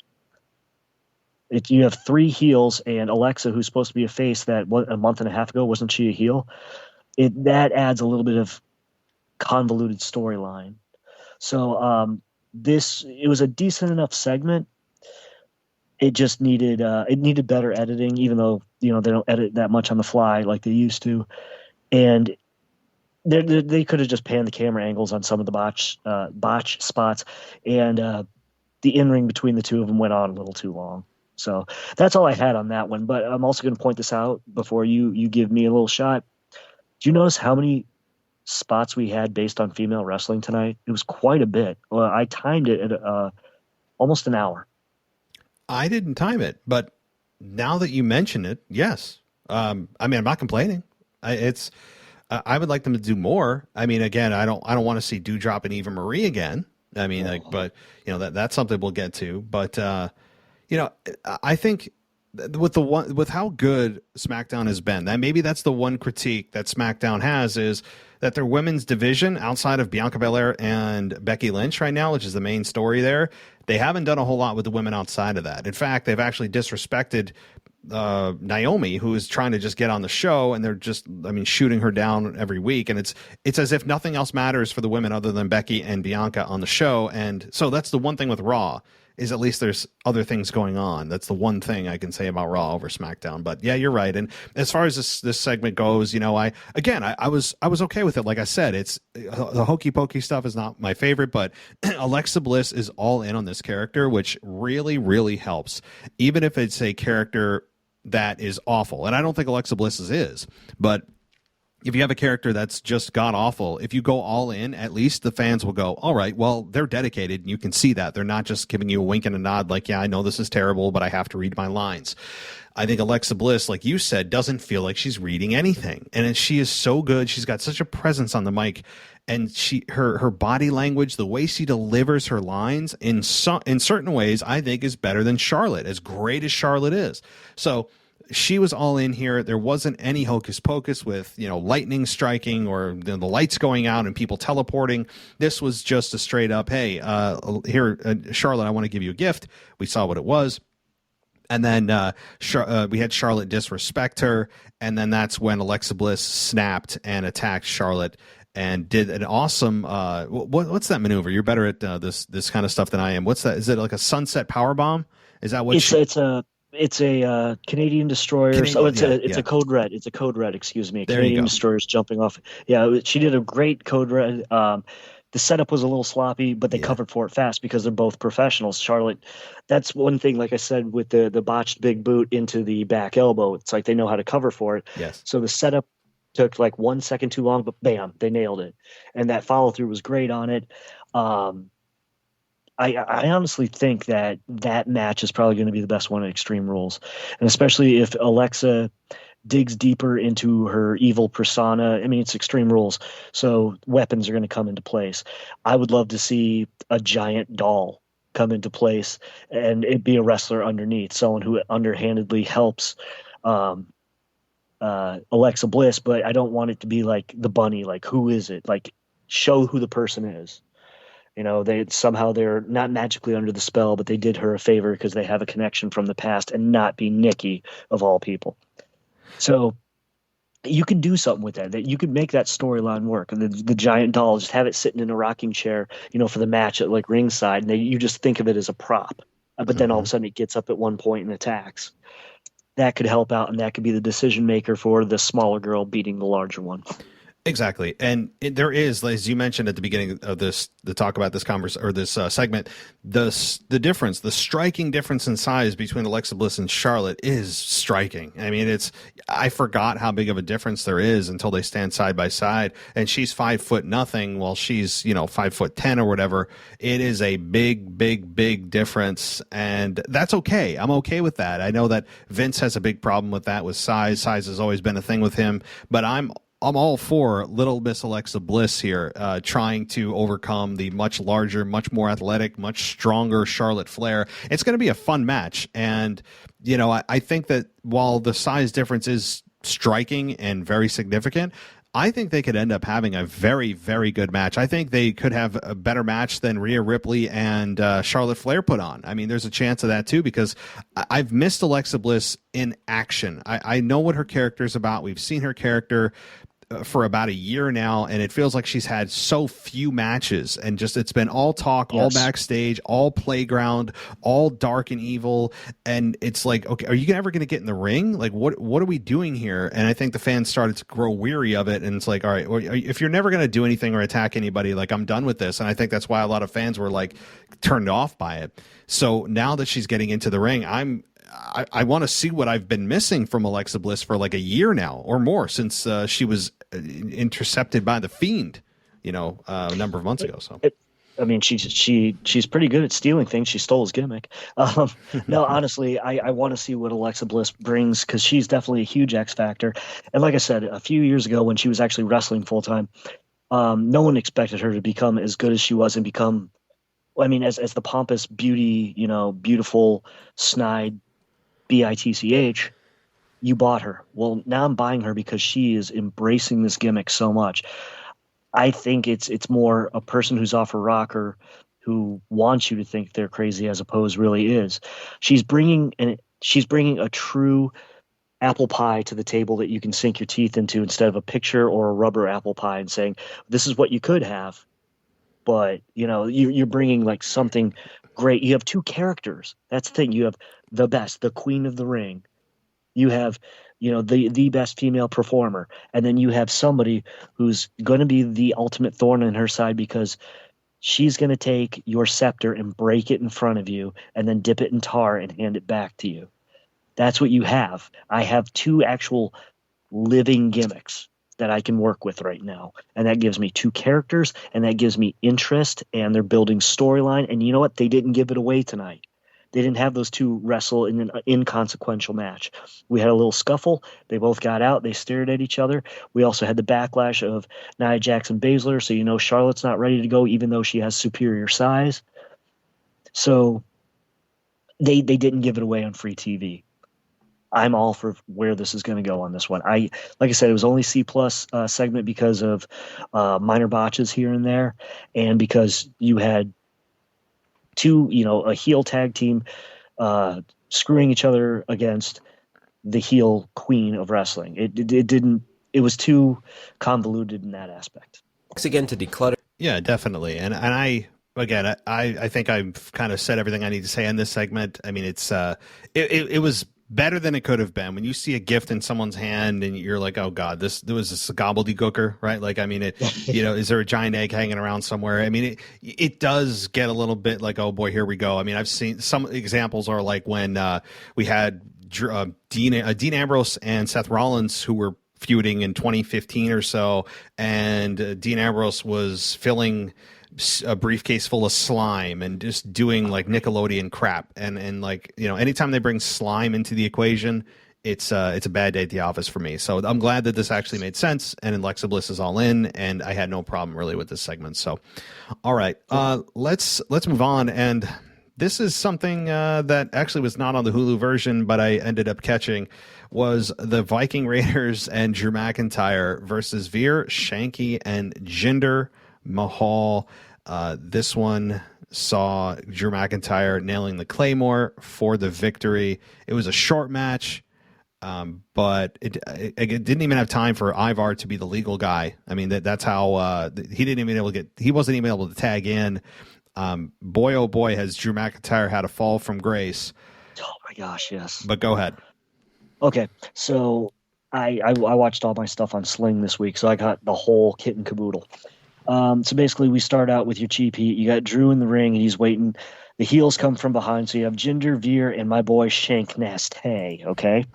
You have 3 heels, and Alexa, who's supposed to be a face that a month and a half ago, wasn't she a heel? That adds a little bit of convoluted storyline. So it was a decent enough segment. It just needed better editing, even though they don't edit that much on the fly like they used to. And they could have just panned the camera angles on some of the botch spots, and the in-ring between the two of them went on a little too long. So that's all I had on that one. But I'm also going to point this out before you give me a little shot. Do you notice how many spots we had based on female wrestling tonight? It was quite a bit. Well, I timed it at almost an hour. I didn't time it, but now that you mention it, yes. I mean, I'm not complaining. I would like them to do more. I mean, again, I don't want to see Dewdrop and Eva Marie again. I mean, but that's something we'll get to. But I think with how good SmackDown has been, that maybe that's the one critique that SmackDown has, is that their women's division outside of Bianca Belair and Becky Lynch right now, which is the main story there, they haven't done a whole lot with the women outside of that. In fact, they've actually disrespected Naomi, who is trying to just get on the show, and they're just, shooting her down every week. And it's as if nothing else matters for the women other than Becky and Bianca on the show. And so that's the one thing with Raw, is at least there's other things going on. That's the one thing I can say about Raw over SmackDown. But yeah, you're right. And as far as this segment goes, I was okay with it. Like I said, it's the hokey pokey stuff is not my favorite, but Alexa Bliss is all in on this character, which really, really helps. Even if it's a character that is awful. And I don't think Alexa Bliss's is, but if you have a character that's just god awful, if you go all in, at least the fans will go, all right, well, they're dedicated. And you can see that they're not just giving you a wink and a nod like, yeah, I know this is terrible, but I have to read my lines. I think Alexa Bliss, like you said, doesn't feel like she's reading anything. And she is so good. She's got such a presence on the mic, and her body language, the way she delivers her lines in certain ways, I think is better than Charlotte, as great as Charlotte is. So she was all in here. There wasn't any hocus pocus with, lightning striking or the lights going out and people teleporting. This was just a straight up, hey, here, Charlotte, I want to give you a gift. We saw what it was. And then we had Charlotte disrespect her. And then that's when Alexa Bliss snapped and attacked Charlotte and did an awesome, what's that maneuver? You're better at this kind of stuff than I am. What's that? Is it like a sunset power bomb? Is that what It's a Canadian destroyer. It's a code red. It's a code red. Excuse me. Canadian destroyer's jumping off. Yeah, she did a great code red. The setup was a little sloppy, but they covered for it fast because they're both professionals. Charlotte, that's one thing. Like I said, with the botched big boot into the back elbow, it's like they know how to cover for it. Yes. So the setup took like 1 second too long, but bam, they nailed it, and that follow through was great on it. I honestly think that match is probably going to be the best one at Extreme Rules. And especially if Alexa digs deeper into her evil persona. It's Extreme Rules, so weapons are going to come into place. I would love to see a giant doll come into place and it be a wrestler underneath, someone who underhandedly helps Alexa Bliss, but I don't want it to be like the bunny, like who is it? Like show who the person is. They're not magically under the spell, but they did her a favor because they have a connection from the past, and not be Nikki of all people. So you could do something with that you could make that storyline work. And the giant doll, just have it sitting in a rocking chair, for the match at like ringside, and you just think of it as a prop. But then all of a sudden it gets up at one point and attacks. That could help out, and that could be the decision maker for the smaller girl beating the larger one. Exactly. And there is, as you mentioned at the beginning of the talk about this segment, the difference, the striking difference in size between Alexa Bliss and Charlotte is striking. I forgot how big of a difference there is until they stand side by side, and she's 5'0" while she's, 5'10" or whatever. It is a big, big, big difference. And that's okay. I'm okay with that. I know that Vince has a big problem with that, with size. Size has always been a thing with him, but I'm all for Little Miss Alexa Bliss here, trying to overcome the much larger, much more athletic, much stronger Charlotte Flair. It's going to be a fun match. And, I think that while the size difference is striking and very significant, I think they could end up having a very, very good match. I think they could have a better match than Rhea Ripley and Charlotte Flair put on. There's a chance of that too, because I've missed Alexa Bliss in action. I know what her character is about. We've seen her character for about a year now, and it feels like she's had so few matches, and just it's been all talk, all backstage, all playground, all dark and evil. And it's like, okay, are you ever going to get in the ring? Like, what are we doing here? And I think the fans started to grow weary of it, and it's like, all right, well, if you're never going to do anything or attack anybody, like, I'm done with this. And I think that's why a lot of fans were like turned off by it. So now that she's getting into the ring, I want to see what I've been missing from Alexa Bliss for like a year now or more, since she was intercepted by the Fiend, a number of months ago. So she's pretty good at stealing things. She stole his gimmick. No, honestly, I want to see what Alexa Bliss brings, because she's definitely a huge X factor. And like I said, a few years ago when she was actually wrestling full time, no one expected her to become as good as she was and become, as the pompous beauty, beautiful, snide BITCH, you bought her. Well, now I'm buying her because she is embracing this gimmick so much. I think it's more a person who's off a rocker who wants you to think they're crazy as opposed really is. She's bringing a true apple pie to the table that you can sink your teeth into instead of a picture or a rubber apple pie and saying, this is what you could have. But, you're bringing like something great. You have two characters. That's the thing. You have the best, the queen of the ring. You have, the best female performer. And then you have somebody who's going to be the ultimate thorn in her side because she's going to take your scepter and break it in front of you and then dip it in tar and hand it back to you. That's what you have. I have two actual living gimmicks that I can work with right now. And that gives me two characters, and that gives me interest, and they're building storyline. And you know what? They didn't give it away tonight. They didn't have those two wrestle in an inconsequential match. We had a little scuffle. They both got out. They stared at each other. We also had the backlash of Nia Jax and Baszler, so Charlotte's not ready to go, even though she has superior size. So they didn't give it away on free TV. I'm all for where this is going to go on this one. Like I said, it was only C+ segment because of minor botches here and there, and because you had a heel tag team screwing each other against the heel queen of wrestling. It was too convoluted in that aspect. Thanks again to Declutter. Yeah, definitely. And I think I've kind of said everything I need to say in this segment. I mean, it was better than it could have been. When you see a gift in someone's hand and you're like, oh God, there was this gobbledygooker, right? Like, I mean, is there a giant egg hanging around somewhere? I mean, it does get a little bit like, oh boy, here we go. I mean, I've seen some examples are like when we had Dean Ambrose and Seth Rollins, who were feuding in 2015 or so, and Dean Ambrose was filling a briefcase full of slime and just doing like Nickelodeon crap, and like, anytime they bring slime into the equation, it's a bad day at the office for me. So I'm glad that this actually made sense, and Alexa Bliss is all in, and I had no problem really with this segment. So all right, let's move on. And this is something that actually was not on the Hulu version, but I ended up catching, was the Viking Raiders and Drew McIntyre versus Veer, Shanky, and Jinder Mahal. This one saw Drew McIntyre nailing the Claymore for the victory. It was a short match, but it didn't even have time for Ivar to be the legal guy. I mean, that's how he wasn't even able to tag in. Boy, oh boy, has Drew McIntyre had a fall from grace. Oh my gosh, yes. But go ahead. Okay, so I watched all my stuff on Sling this week, so I got the whole kit and caboodle. So basically, we start out with your cheap heat. You got Drew in the ring, and he's waiting. The heels come from behind, so you have Jinder, Veer, and my boy Shank Nastay, okay?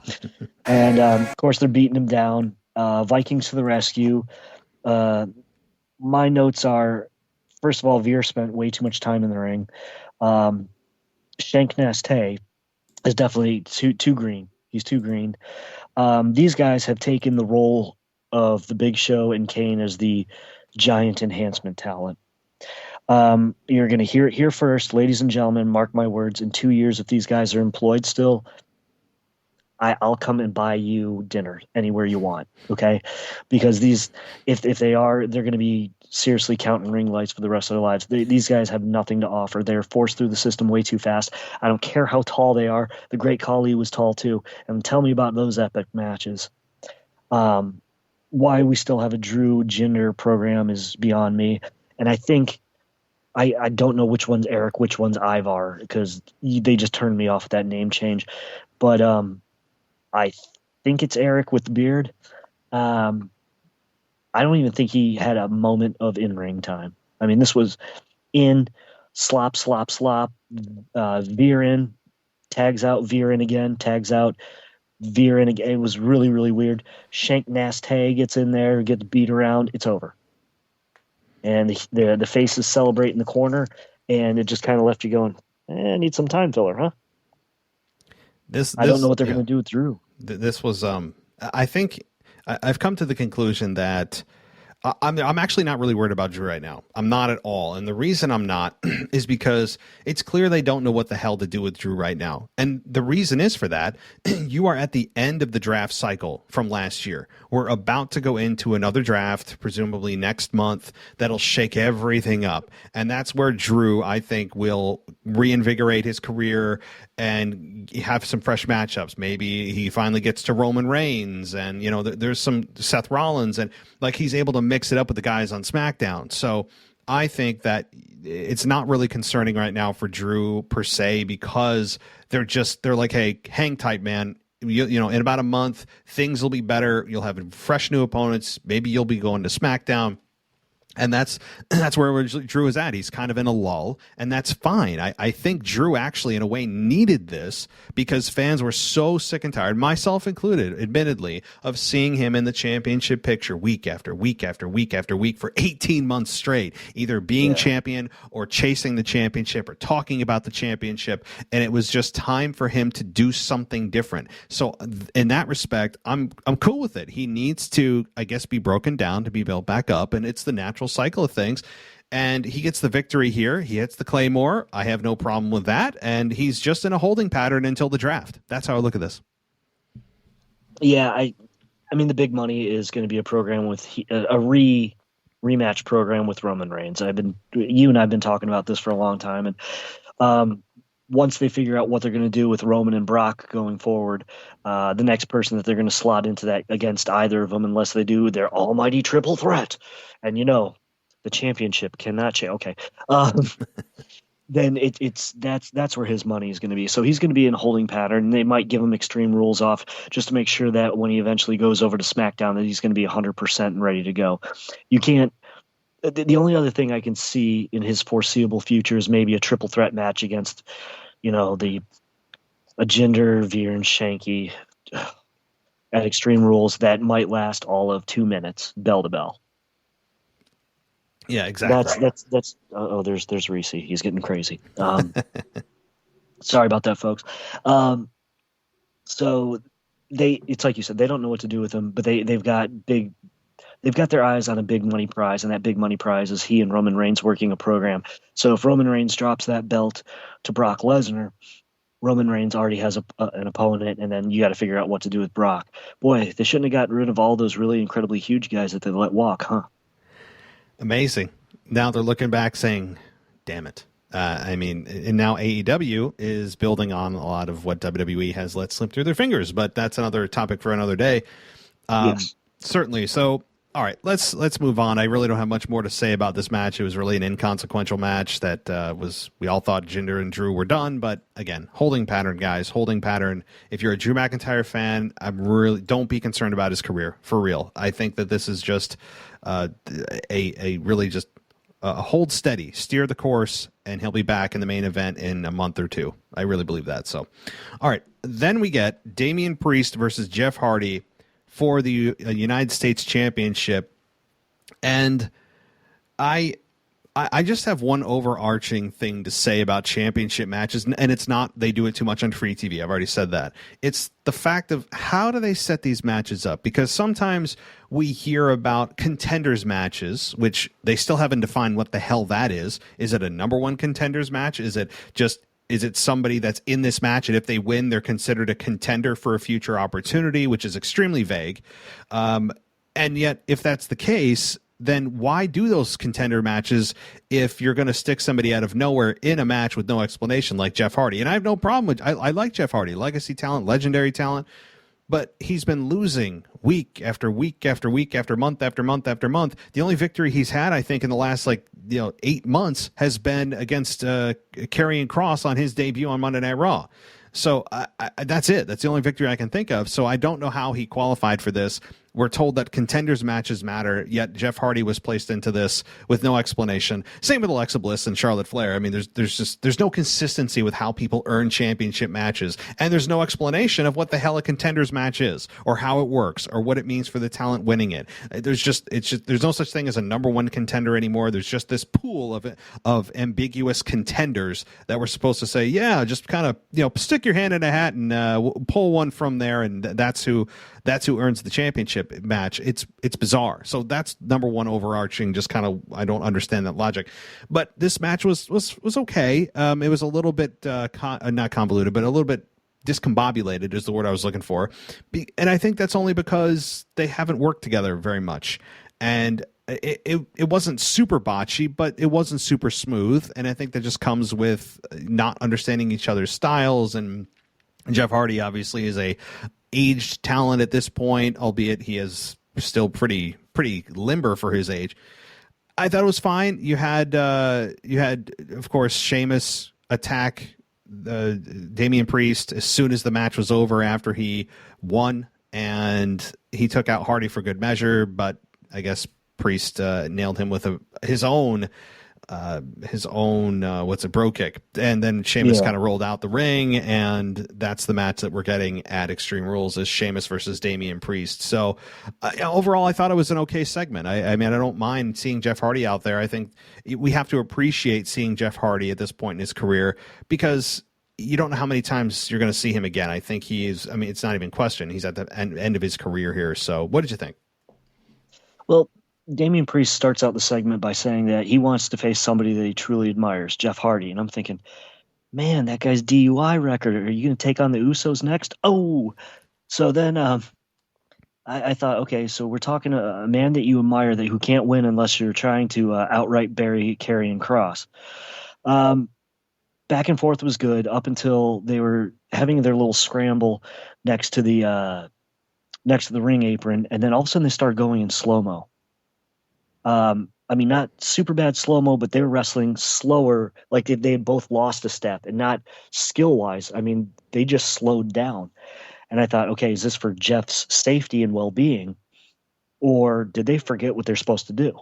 And, of course, they're beating him down. Vikings to the rescue. My notes are, first of all, Veer spent way too much time in the ring. Shank Nastay is definitely too green. He's too green. These guys have taken the role of the Big Show and Kane as the giant enhancement talent. You're going to hear it here first, ladies and gentlemen. Mark my words. In 2 years, if these guys are employed still, I'll come and buy you dinner anywhere you want. Okay, because if they are, they're going to be seriously counting ring lights for the rest of their lives. These guys have nothing to offer. They're forced through the system way too fast. I don't care how tall they are. The Great Khali was tall too. And tell me about those epic matches. Why we still have a Drew Jinder program is beyond me. And I think I don't know which one's Eric, which one's Ivar, because they just turned me off with that name change. But I think it's Eric with the beard. I don't even think he had a moment of in-ring time. I mean, this was in, slop, Veer in, tags out, Veer in again, tags out, Veer in again. It was really, really weird. Shank Nastay gets in there, gets beat around. It's over. And the faces celebrate in the corner, and it just kind of left you going, I need some time filler, huh? I don't know what they're going to do with Drew. This was, I think I've come to the conclusion that I'm actually not really worried about Drew right now. I'm not at all. And the reason I'm not is because it's clear they don't know what the hell to do with Drew right now. And the reason is for that, you are at the end of the draft cycle from last year. We're about to go into another draft, presumably next month, that'll shake everything up. And that's where Drew, I think, will reinvigorate his career and have some fresh matchups. Maybe he finally gets to Roman Reigns, and there's some Seth Rollins, and like he's able to mix it up with the guys on SmackDown. So I think that it's not really concerning right now for Drew per se, because they're like, hey, hang tight, man. In about a month, things will be better. You'll have fresh new opponents. Maybe you'll be going to SmackDown. And that's where Drew is at. He's kind of in a lull, and that's fine. I think Drew actually, in a way, needed this because fans were so sick and tired, myself included, admittedly, of seeing him in the championship picture week after week after week after week for 18 months straight, either being champion or chasing the championship or talking about the championship. And it was just time for him to do something different. So in that respect, I'm cool with it. He needs to, I guess, be broken down to be built back up, and it's the natural cycle of things. And he gets the victory here. He hits the Claymore. I have no problem with that. And he's just in a holding pattern until the draft. That's how I look at this. Yeah, I mean, the big money is going to be a program with a rematch program with Roman Reigns. You and I've been talking about this for a long time, and once they figure out what they're going to do with Roman and Brock going forward, the next person that they're going to slot into that against either of them, unless they do their almighty triple threat, and the championship cannot change. Okay. Then that's where his money is going to be. So he's going to be in a holding pattern, and they might give him Extreme Rules off just to make sure that when he eventually goes over to SmackDown that he's going to be 100% and ready to go. You can't. The only other thing I can see in his foreseeable future is maybe a triple threat match against, a Jinder, Veer, and Shanky at Extreme Rules that might last all of 2 minutes, bell to bell. Yeah, exactly. That's there's Reese. He's getting crazy. Sorry about that, folks. So it's like you said, they don't know what to do with him, but they've got their eyes on a big money prize, and that big money prize is he and Roman Reigns working a program. So if Roman Reigns drops that belt to Brock Lesnar, Roman Reigns already has an opponent, and then you got to figure out what to do with Brock. Boy, they shouldn't have gotten rid of all those really incredibly huge guys that they let walk, huh? Amazing. Now they're looking back saying, damn it. And now AEW is building on a lot of what WWE has let slip through their fingers, but that's another topic for another day. Yes. Certainly. So, all right, let's move on. I really don't have much more to say about this match. It was really an inconsequential match that we all thought Jinder and Drew were done, but again, holding pattern, guys, holding pattern. If you're a Drew McIntyre fan, don't be concerned about his career, for real. I think that this is just a really just hold steady, steer the course, and he'll be back in the main event in a month or two. I really believe that. So, all right, then we get Damian Priest versus Jeff Hardy for the United States Championship. And I just have one overarching thing to say about championship matches, and it's not they do it too much on free TV. I've already said that. It's the fact of how do they set these matches up? Because sometimes we hear about contenders matches, which they still haven't defined what the hell that is. Is it a number one contenders match? Is it somebody that's in this match, and if they win, they're considered a contender for a future opportunity, which is extremely vague. And yet, if that's the case, then why do those contender matches if you're going to stick somebody out of nowhere in a match with no explanation like Jeff Hardy? And I have no problem with I like Jeff Hardy, legacy talent, legendary talent, but he's been losing week after week after week after month after month after month. The only victory he's had, I think, in the last 8 months has been against Karrion Kross on his debut on Monday Night Raw. So that's it. That's the only victory I can think of. So I don't know how he qualified for this. We're told that contenders matches matter, yet Jeff Hardy was placed into this with no explanation. Same with Alexa Bliss and Charlotte Flair. I mean, there's no consistency with how people earn championship matches, and there's no explanation of what the hell a contenders match is, or how it works, or what it means for the talent winning it. There's no such thing as a number one contender anymore. There's just this pool of ambiguous contenders that we're supposed to say, yeah, just kind of stick your hand in a hat and pull one from there, and that's who earns the championship. championship match. It's bizarre. So that's number one overarching. Just kind of, I don't understand that logic. But this match was okay. It was a little bit not convoluted, but a little bit discombobulated is the word I was looking for. And I think that's only because they haven't worked together very much. And it wasn't super botchy, but it wasn't super smooth. And I think that just comes with not understanding each other's styles. And Jeff Hardy obviously is a aged talent at this point, albeit he is still pretty limber for his age. I thought it was fine. You had of course Sheamus attack Damian Priest as soon as the match was over after he won, and he took out Hardy for good measure, but I guess Priest nailed him with his own bro kick, and then Sheamus kind of rolled out the ring, and that's the match that we're getting at Extreme Rules is Sheamus versus Damian Priest. So overall, I thought it was an okay segment. I mean, I don't mind seeing Jeff Hardy out there. I think we have to appreciate seeing Jeff Hardy at this point in his career, because you don't know how many times you're going to see him again. I think it's not even question. He's at the end of his career here. So what did you think? Well, Damian Priest starts out the segment by saying that he wants to face somebody that he truly admires, Jeff Hardy. And I'm thinking, man, that guy's DUI record. Are you going to take on the Usos next? Oh, so then I thought, okay, so we're talking a man that you admire who can't win unless you're trying to outright bury Karrion Kross. Back and forth was good up until they were having their little scramble next to the ring apron, and then all of a sudden they started going in slow-mo. I mean, not super bad slow-mo, but they were wrestling slower, like they had both lost a step, and not skill-wise. I mean, they just slowed down. And I thought, okay, is this for Jeff's safety and well-being, or did they forget what they're supposed to do?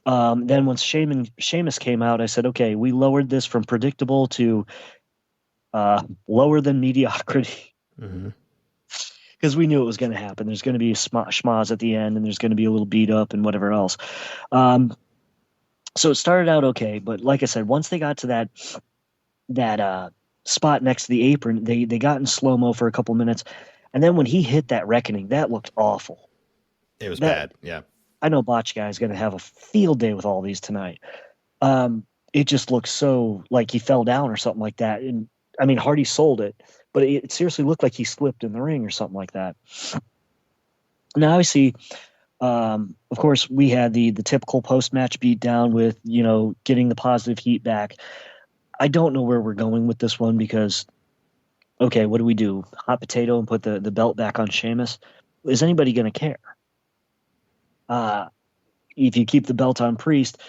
Then once Sheamus came out, I said, okay, we lowered this from predictable to lower than mediocrity. Mm-hmm. Because we knew it was going to happen. There's going to be a schmaz at the end, and there's going to be a little beat up and whatever else. So it started out okay, but like I said, once they got to that spot next to the apron, they got in slow-mo for a couple minutes, and then when he hit that reckoning, that looked awful. It was bad, yeah. I know Botch Guy is going to have a field day with all these tonight. It just looks so like he fell down or something like that. And I mean, Hardy sold it, but it seriously looked like he slipped in the ring or something like that. Now, obviously, of course, we had the typical post-match beatdown with, getting the positive heat back. I don't know where we're going with this one because, okay, what do we do? Hot potato and put the belt back on Sheamus? Is anybody going to care? If you keep the belt on Priest,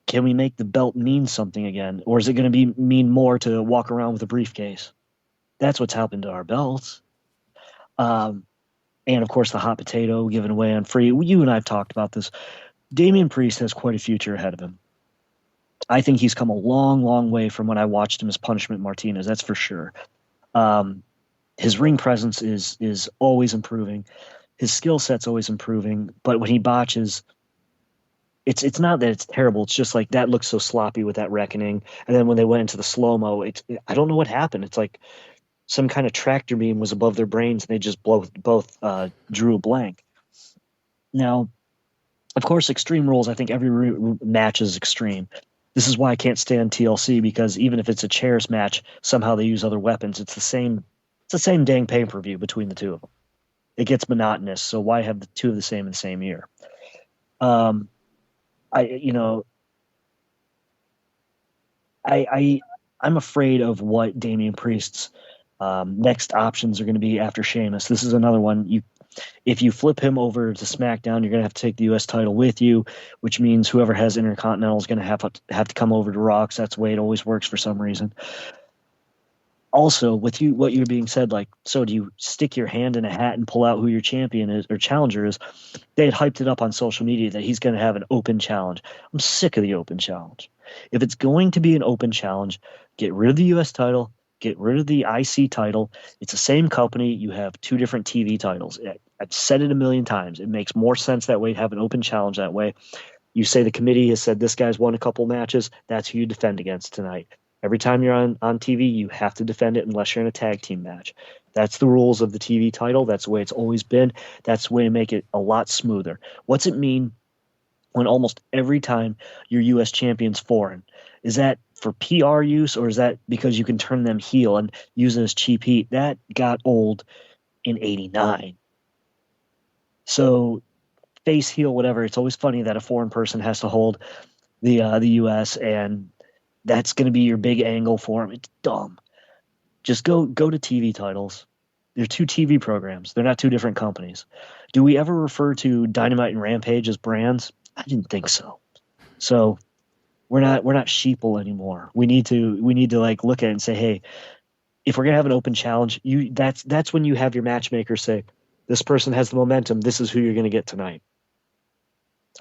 can we make the belt mean something again? Or is it going to mean more to walk around with a briefcase? That's what's happened to our belts. And of course, the hot potato given away on free. You and I have talked about this. Damian Priest has quite a future ahead of him. I think he's come a long, long way from when I watched him as Punishment Martinez. That's for sure. His ring presence is always improving. His skill set's always improving, but when he botches, it's not that it's terrible. It's just like that looks so sloppy with that reckoning. And then when they went into the slow-mo, I don't know what happened. It's like some kind of tractor beam was above their brains, and they just both drew a blank. Now, of course, Extreme Rules, I think every match is extreme. This is why I can't stand TLC, because even if it's a chairs match, somehow they use other weapons. It's the same dang pay-per-view between the two of them. It gets monotonous, so why have the two of the same in the same year? I'm afraid of what Damian Priest's next options are going to be after Sheamus. This is another one. If you flip him over to SmackDown, you're going to have to take the U.S. title with you, which means whoever has Intercontinental is going to have to come over to Raw, because that's the way it always works for some reason. Also, with what you're being said, like, so do you stick your hand in a hat and pull out who your champion is or challenger is? They had hyped it up on social media that he's going to have an open challenge. I'm sick of the open challenge. If it's going to be an open challenge, get rid of the U.S. title, get rid of the IC title. It's the same company. You have two different TV titles. I've said it a million times. It makes more sense that way to have an open challenge that way. You say the committee has said this guy's won a couple matches. That's who you defend against tonight. Every time you're on TV, you have to defend it unless you're in a tag team match. That's the rules of the TV title. That's the way it's always been. That's the way to make it a lot smoother. What's it mean when almost every time your U.S. champion's foreign? Is that for PR use, or is that because you can turn them heel and use it as cheap heat? That got old in '89. So face, heel, whatever. It's always funny that a foreign person has to hold the U.S. and that's going to be your big angle for them. It's dumb. Just go to TV titles. They're two TV programs. They're not two different companies. Do we ever refer to Dynamite and Rampage as brands? I didn't think so. So we're not sheeple anymore. We need to like look at it and say, hey, if we're gonna have an open challenge, that's when you have your matchmaker say, this person has the momentum. This is who you're gonna get tonight.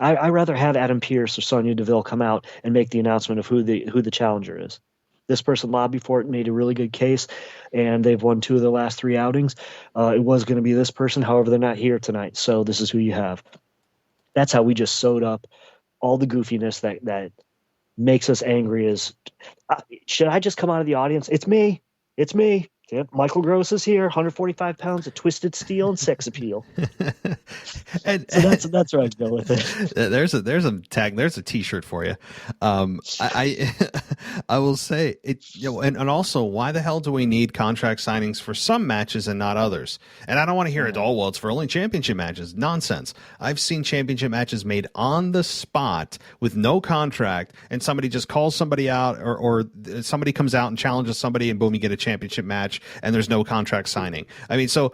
I'd rather have Adam Pearce or Sonya Deville come out and make the announcement of who the challenger is. This person lobbied for it, made a really good case, and they've won 2 of their last 3 outings. It was going to be this person. However, they're not here tonight, so this is who you have. That's how we just sewed up all the goofiness that makes us angry. Should I just come out of the audience? It's me. Yep, Michael Gross is here, 145 pounds of twisted steel and sex appeal. So that's where I'd go with it. There's a T-shirt for you. I will say it, and also, why the hell do we need contract signings for some matches and not others? And I don't want to hear it. Oh, well, it's for only championship matches. Nonsense. I've seen championship matches made on the spot with no contract, and somebody just calls somebody out, or somebody comes out and challenges somebody, and boom, you get a championship match. And there's no contract signing. I mean, so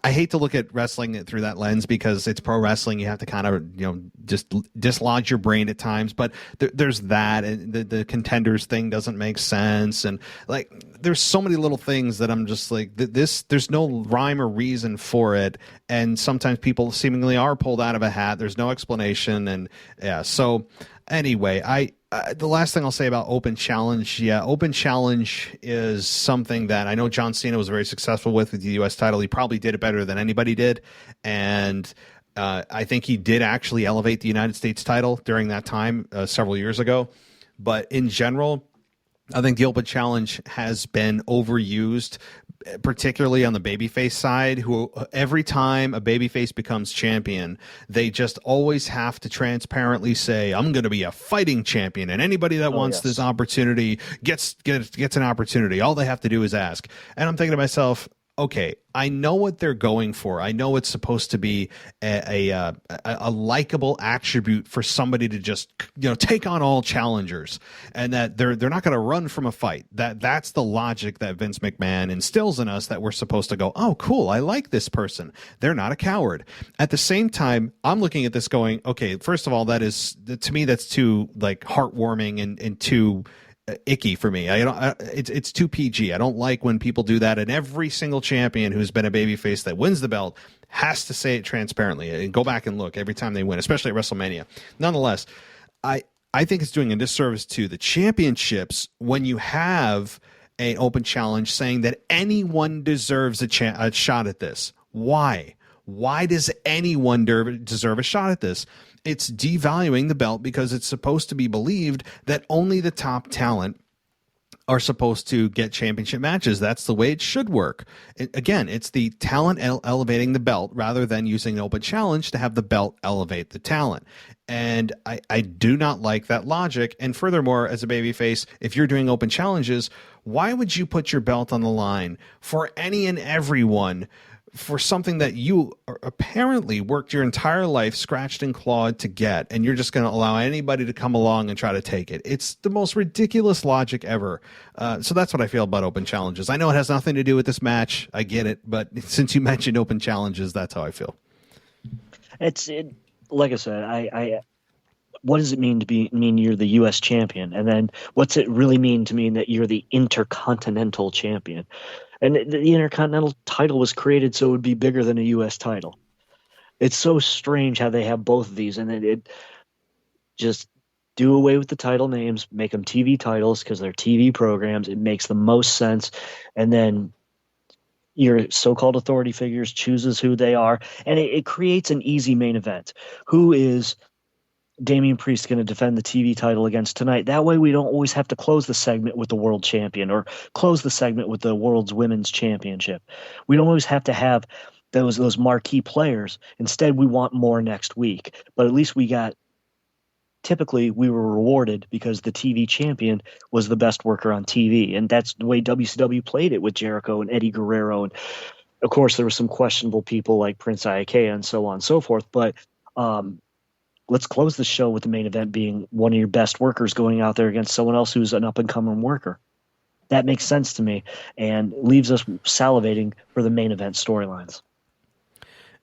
I hate to look at wrestling through that lens because it's pro wrestling. You have to kind of, just dislodge your brain at times. But there's that, and the contenders thing doesn't make sense. And like, there's so many little things that I'm just like, there's no rhyme or reason for it. And sometimes people seemingly are pulled out of a hat. There's no explanation. And yeah, so anyway, the last thing I'll say about Open Challenge, Open Challenge is something that I know John Cena was very successful with the U.S. title. He probably did it better than anybody did, and I think he did actually elevate the United States title during that time several years ago. But in general, I think the Open Challenge has been overused, particularly on the babyface side, who every time a babyface becomes champion, they just always have to transparently say, I'm going to be a fighting champion, and anybody that wants this opportunity gets an opportunity. All they have to do is ask. And I'm thinking to myself, okay, I know what they're going for. I know it's supposed to be a likable attribute for somebody to just take on all challengers, and that they're not going to run from a fight. That's the logic that Vince McMahon instills in us, that we're supposed to go, oh, cool, I like this person. They're not a coward. At the same time, I'm looking at this going, okay, first of all, to me that's too like heartwarming and too icky for me. It's too PG. I don't like when people do that, and every single champion who's been a babyface that wins the belt has to say it transparently and go back and look every time they win, especially at WrestleMania. Nonetheless, I think it's doing a disservice to the championships when you have an open challenge saying that anyone deserves a shot at this. Why does anyone deserve a shot at this? It's devaluing the belt because it's supposed to be believed that only the top talent are supposed to get championship matches. That's the way it should work. Again, it's the talent elevating the belt rather than using an open challenge to have the belt elevate the talent. And I do not like that logic. And furthermore, as a babyface, if you're doing open challenges, why would you put your belt on the line for any and everyone for something that you apparently worked your entire life, scratched and clawed to get, and you're just going to allow anybody to come along and try to take it? It's the most ridiculous logic ever. So that's what I feel about open challenges. I know it has nothing to do with this match. I get it. But since you mentioned open challenges, that's how I feel. Like I said, what does it mean to mean you're the U.S. champion? And then what's it really mean to mean that you're the Intercontinental Champion? And the Intercontinental title was created so it would be bigger than a U.S. title. It's so strange how they have both of these, and it just do away with the title names, make them TV titles because they're TV programs. It makes the most sense. And then your so-called authority figures chooses who they are, and it creates an easy main event. Who is Damian Priest going to defend the TV title against tonight. That way we don't always have to close the segment with the world champion or close the segment with the world's women's championship. We don't always have to have those marquee players. Instead, we want more next week. But at least typically we were rewarded because the TV champion was the best worker on TV. And that's the way WCW played it with Jericho and Eddie Guerrero. And of course, there were some questionable people like Prince Iaukea and so on and so forth. But let's close the show with the main event being one of your best workers going out there against someone else who's an up-and-coming worker. That makes sense to me and leaves us salivating for the main event storylines.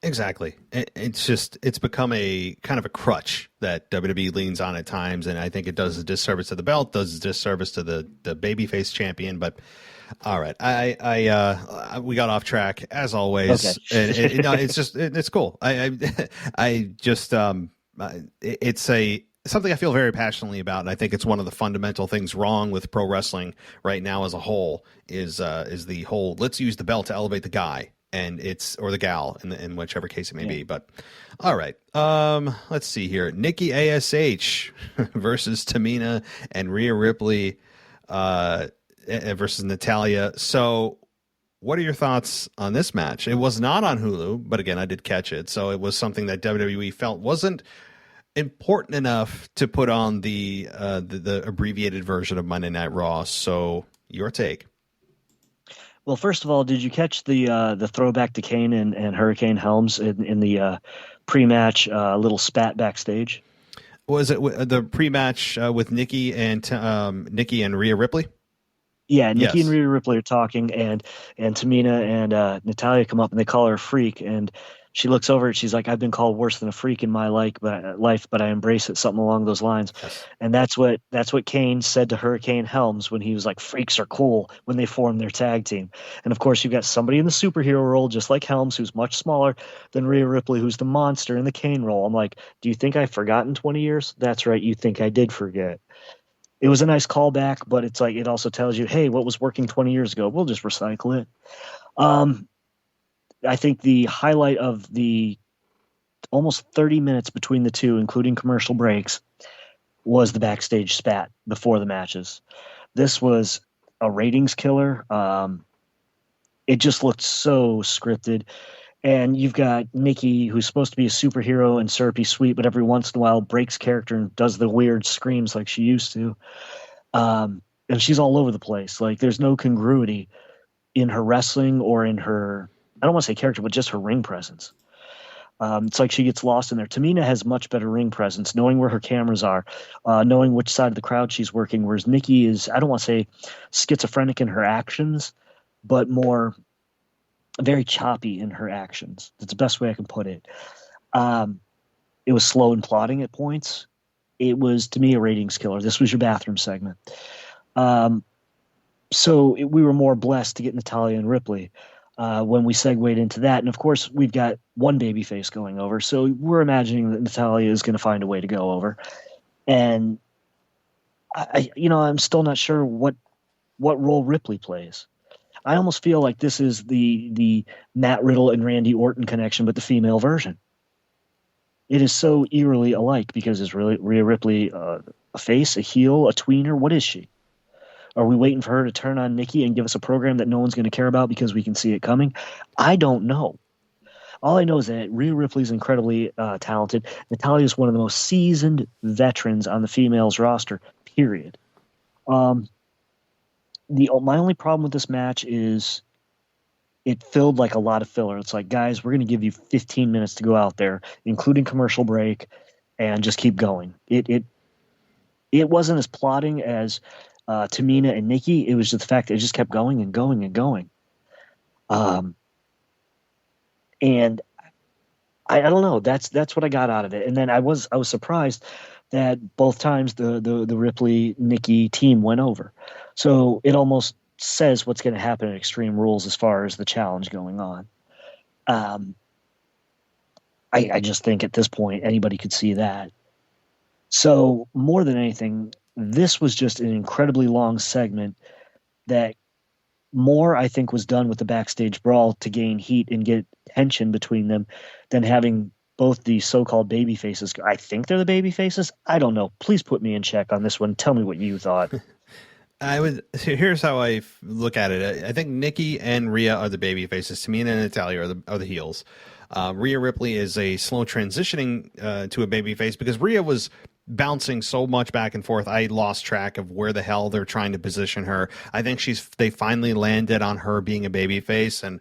Exactly. It's become a kind of a crutch that WWE leans on at times, and I think it does a disservice to the belt, does a disservice to the babyface champion. But all right, we got off track as always. Okay. And it's cool. It's something I feel very passionately about, and I think it's one of the fundamental things wrong with pro wrestling right now as a whole is the whole let's use the belt to elevate the guy. And or the gal in whichever case it may be. But all right. Let's see here. Nikki ASH versus Tamina and Rhea Ripley versus Natalya. So what are your thoughts on this match? It was not on Hulu, but again, I did catch it. So it was something that WWE felt wasn't important enough to put on the abbreviated version of Monday Night Raw. So your take. Well, first of all, did you catch the throwback to Kane and Hurricane Helms in the pre-match little spat backstage? Was it the pre-match with Nikki and Rhea Ripley? Yeah, Nikki and Rhea Ripley are talking, and Tamina and Natalya come up and they call her a freak, and she looks over and she's like, "I've been called worse than a freak in my life, but I embrace it." Something along those lines. Yes. And that's what Kane said to Hurricane Helms when he was like, "Freaks are cool," when they formed their tag team. And of course, you've got somebody in the superhero role, just like Helms, who's much smaller than Rhea Ripley, who's the monster in the Kane role. I'm like, do you think I've forgotten 20 years? That's right, you think I did forget. It was a nice callback, but it's like it also tells you, hey, what was working 20 years ago? We'll just recycle it. I think the highlight of the almost 30 minutes between the two, including commercial breaks, was the backstage spat before the matches. This was a ratings killer. It just looked so scripted. And you've got Nikki, who's supposed to be a superhero and syrupy sweet, but every once in a while breaks character and does the weird screams like she used to. And she's all over the place. Like, there's no congruity in her wrestling or in her, I don't want to say character, but just her ring presence. It's like she gets lost in there. Tamina has much better ring presence, knowing where her cameras are, knowing which side of the crowd she's working, whereas Nikki is, I don't want to say schizophrenic in her actions, but more very choppy in her actions. That's the best way I can put it. It was slow and plodding at points. It was, to me, a ratings killer. This was your bathroom segment. So we were more blessed to get Natalya and Ripley when we segued into that. And, of course, we've got one babyface going over. So we're imagining that Natalya is going to find a way to go over. And, I'm still not sure what role Ripley plays. I almost feel like this is the Matt Riddle and Randy Orton connection, but the female version. It is so eerily alike because is Rhea Ripley a face, a heel, a tweener? What is she? Are we waiting for her to turn on Nikki and give us a program that no one's going to care about because we can see it coming? I don't know. All I know is that Rhea Ripley's incredibly talented. Natalya is one of the most seasoned veterans on the females roster, period. My only problem with this match is it filled like a lot of filler. It's like, guys, we're going to give you 15 minutes to go out there, including commercial break, and just keep going. It wasn't as plotting as Tamina and Nikki. It was just the fact that it just kept going and going and going. And I don't know. That's what I got out of it. And then I was surprised that both times the Ripley Nikki team went over. So it almost says what's going to happen at Extreme Rules as far as the challenge going on. I just think at this point anybody could see that. So more than anything, this was just an incredibly long segment that more, I think, was done with the backstage brawl to gain heat and get tension between them than having both the so-called baby faces. I think they're the baby faces. I don't know. Please put me in check on this one. Tell me what you thought. Here's how I look at it. I think Nikki and Rhea are the baby faces. Tamina and Natalya are the heels. Rhea Ripley is a slow transitioning to a baby face because Rhea was bouncing so much back and forth. I lost track of where the hell they're trying to position her. I think they finally landed on her being a baby face, and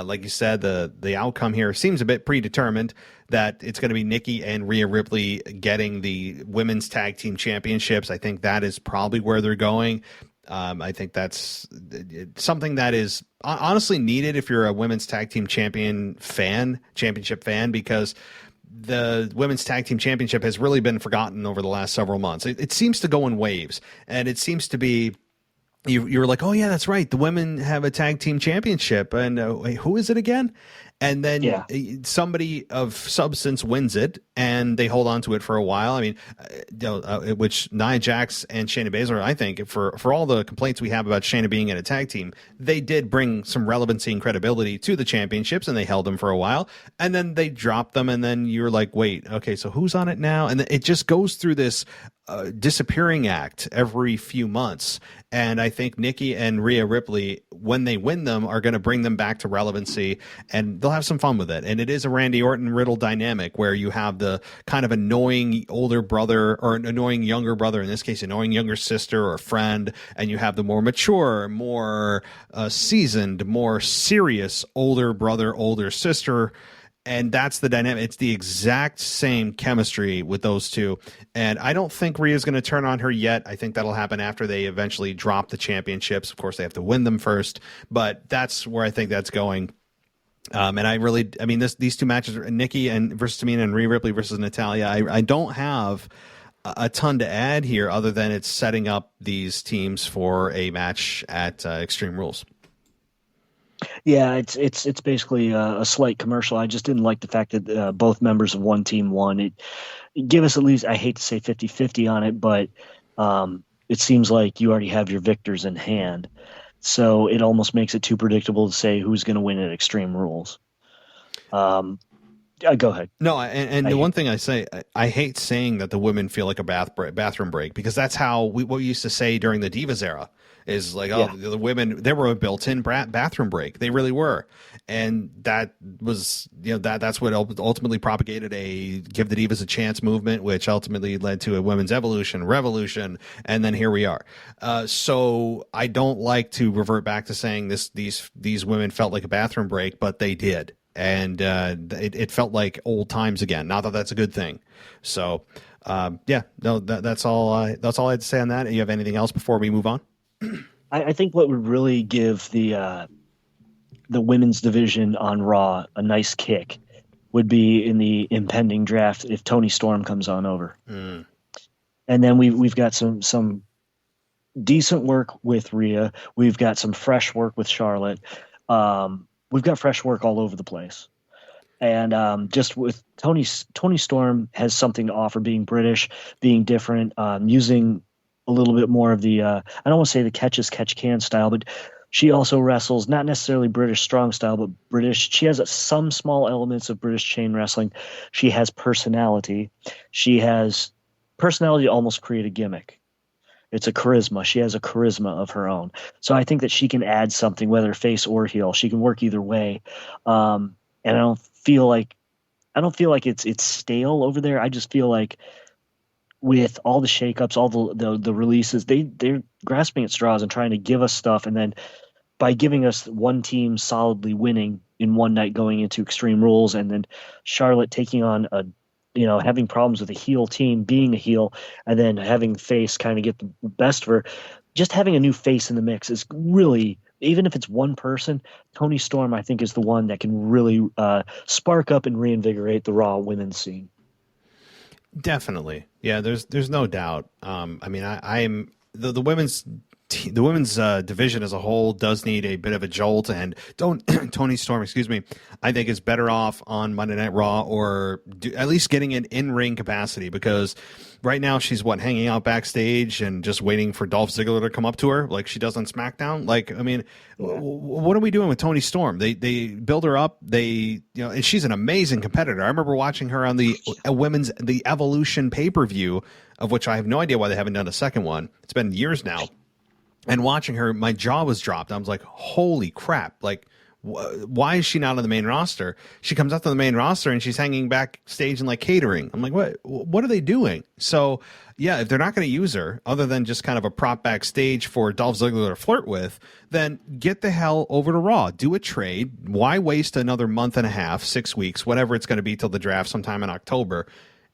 like you said, the outcome here seems a bit predetermined, that it's going to be Nikki and Rhea Ripley getting the women's tag team championships. I think that is probably where they're going. I think that's something that is honestly needed if you're a women's tag team championship fan, because the women's tag team championship has really been forgotten over the last several months. It seems to go in waves, and it seems to be, you're like, oh yeah, that's right, the women have a tag team championship, and wait, who is it again? And then somebody of substance wins it, and they hold on to it for a while. I mean, which Nia Jax and Shayna Baszler, I think, for all the complaints we have about Shayna being in a tag team, they did bring some relevancy and credibility to the championships, and they held them for a while, and then they dropped them, and then you're like, wait, okay, so who's on it now? And it just goes through this disappearing act every few months. And I think Nikki and Rhea Ripley, when they win them, are going to bring them back to relevancy, and they'll have some fun with it. And it is a Randy Orton Riddle dynamic where you have the kind of annoying older brother, or an annoying younger brother, in this case, annoying younger sister or friend, and you have the more mature, more seasoned, more serious older brother, older sister. And that's the dynamic. It's the exact same chemistry with those two. And I don't think Rhea's going to turn on her yet. I think that'll happen after they eventually drop the championships. Of course, they have to win them first, but that's where I think that's going. And these two matches, Nikki versus Tamina and Rhea Ripley versus Natalya, I don't have a ton to add here other than it's setting up these teams for a match at Extreme Rules. Yeah, it's basically a slight commercial. I just didn't like the fact that both members of one team won. It give us at least, I hate to say 50-50 on it, but it seems like you already have your victors in hand. So it almost makes it too predictable to say who's going to win at Extreme Rules. Go ahead. No, and the one thing I say, I hate saying that the women feel like a bathroom break, because that's how what we used to say during the Divas era. Is like, the women, they were a built-in bathroom break. They really were. And that was, that's what ultimately propagated a give the Divas a chance movement, which ultimately led to a women's revolution, and then here we are. So I don't like to revert back to saying these women felt like a bathroom break, but they did. And it felt like old times again. Not that that's a good thing. So that's all I had to say on that. You have anything else before we move on? I think what would really give the women's division on Raw a nice kick would be in the impending draft if Toni Storm comes on over. And then we've got some decent work with Rhea. We've got some fresh work with Charlotte. We've got fresh work all over the place. And just with Toni Storm has something to offer, being British, being different, using a little bit more of the, I don't want to say the catch-as-catch-can style, but she also wrestles, not necessarily British strong style, but British. She has some small elements of British chain wrestling. She has personality. She has personality to almost create a gimmick. It's a charisma. She has a charisma of her own. So I think that she can add something, whether face or heel. She can work either way. And I don't feel like it's stale over there. I just feel like with all the shakeups, all the releases, they're grasping at straws and trying to give us stuff. And then by giving us one team solidly winning in one night going into Extreme Rules, and then Charlotte taking on having problems with a heel team, being a heel, and then having face kind of get the best of her, just having a new face in the mix is really, even if it's one person, Toni Storm, I think, is the one that can really spark up and reinvigorate the Raw women's scene. Definitely. Yeah, there's no doubt. I'm the women's the women's division as a whole does need a bit of a jolt, and Toni Storm, excuse me, I think is better off on Monday Night Raw, or at least getting an in-ring capacity, because right now she's hanging out backstage and just waiting for Dolph Ziggler to come up to her like she does on SmackDown. Like, I mean, what are we doing with Toni Storm? They build her up. And she's an amazing competitor. I remember watching her on the Evolution pay-per-view, of which I have no idea why they haven't done a second one. It's been years now. And watching her, my jaw was dropped. I was like, holy crap. Like, why is she not on the main roster? She comes up to the main roster and she's hanging backstage and like catering. I'm like, what are they doing? So yeah, if they're not going to use her other than just kind of a prop backstage for Dolph Ziggler to flirt with, then get the hell over to Raw. Do a trade. Why waste another month and a half, 6 weeks, whatever it's going to be till the draft sometime in October,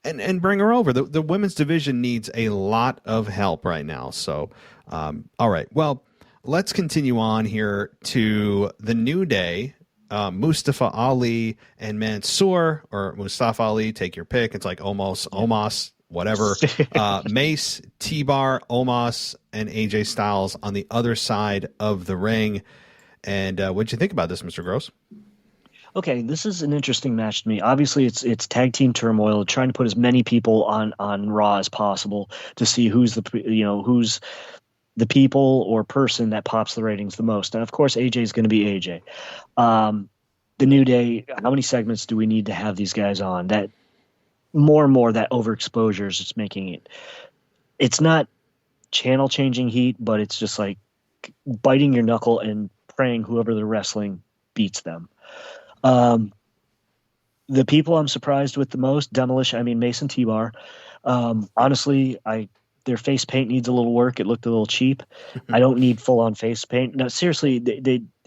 and bring her over. The women's division needs a lot of help right now. So, all right. Well, let's continue on here to the New Day. Mustafa Ali and Mansoor, or Mustafa Ali, take your pick. It's like Omos, whatever. Mace, T-Bar, Omos, and AJ Styles on the other side of the ring. And what'd you think about this, Mr. Gross? Okay, this is an interesting match to me. Obviously, it's tag team turmoil, trying to put as many people on Raw as possible to see who's the people or person that pops the ratings the most. And of course, AJ is going to be AJ. The New Day, how many segments do we need to have these guys on? That more and more that overexposure is just making it. It's not channel changing heat, but it's just like biting your knuckle and praying whoever they're wrestling beats them. The people I'm surprised with the most, Mace and T-Bar. Honestly, their face paint needs a little work. It looked a little cheap. I don't need full on face paint. No, seriously,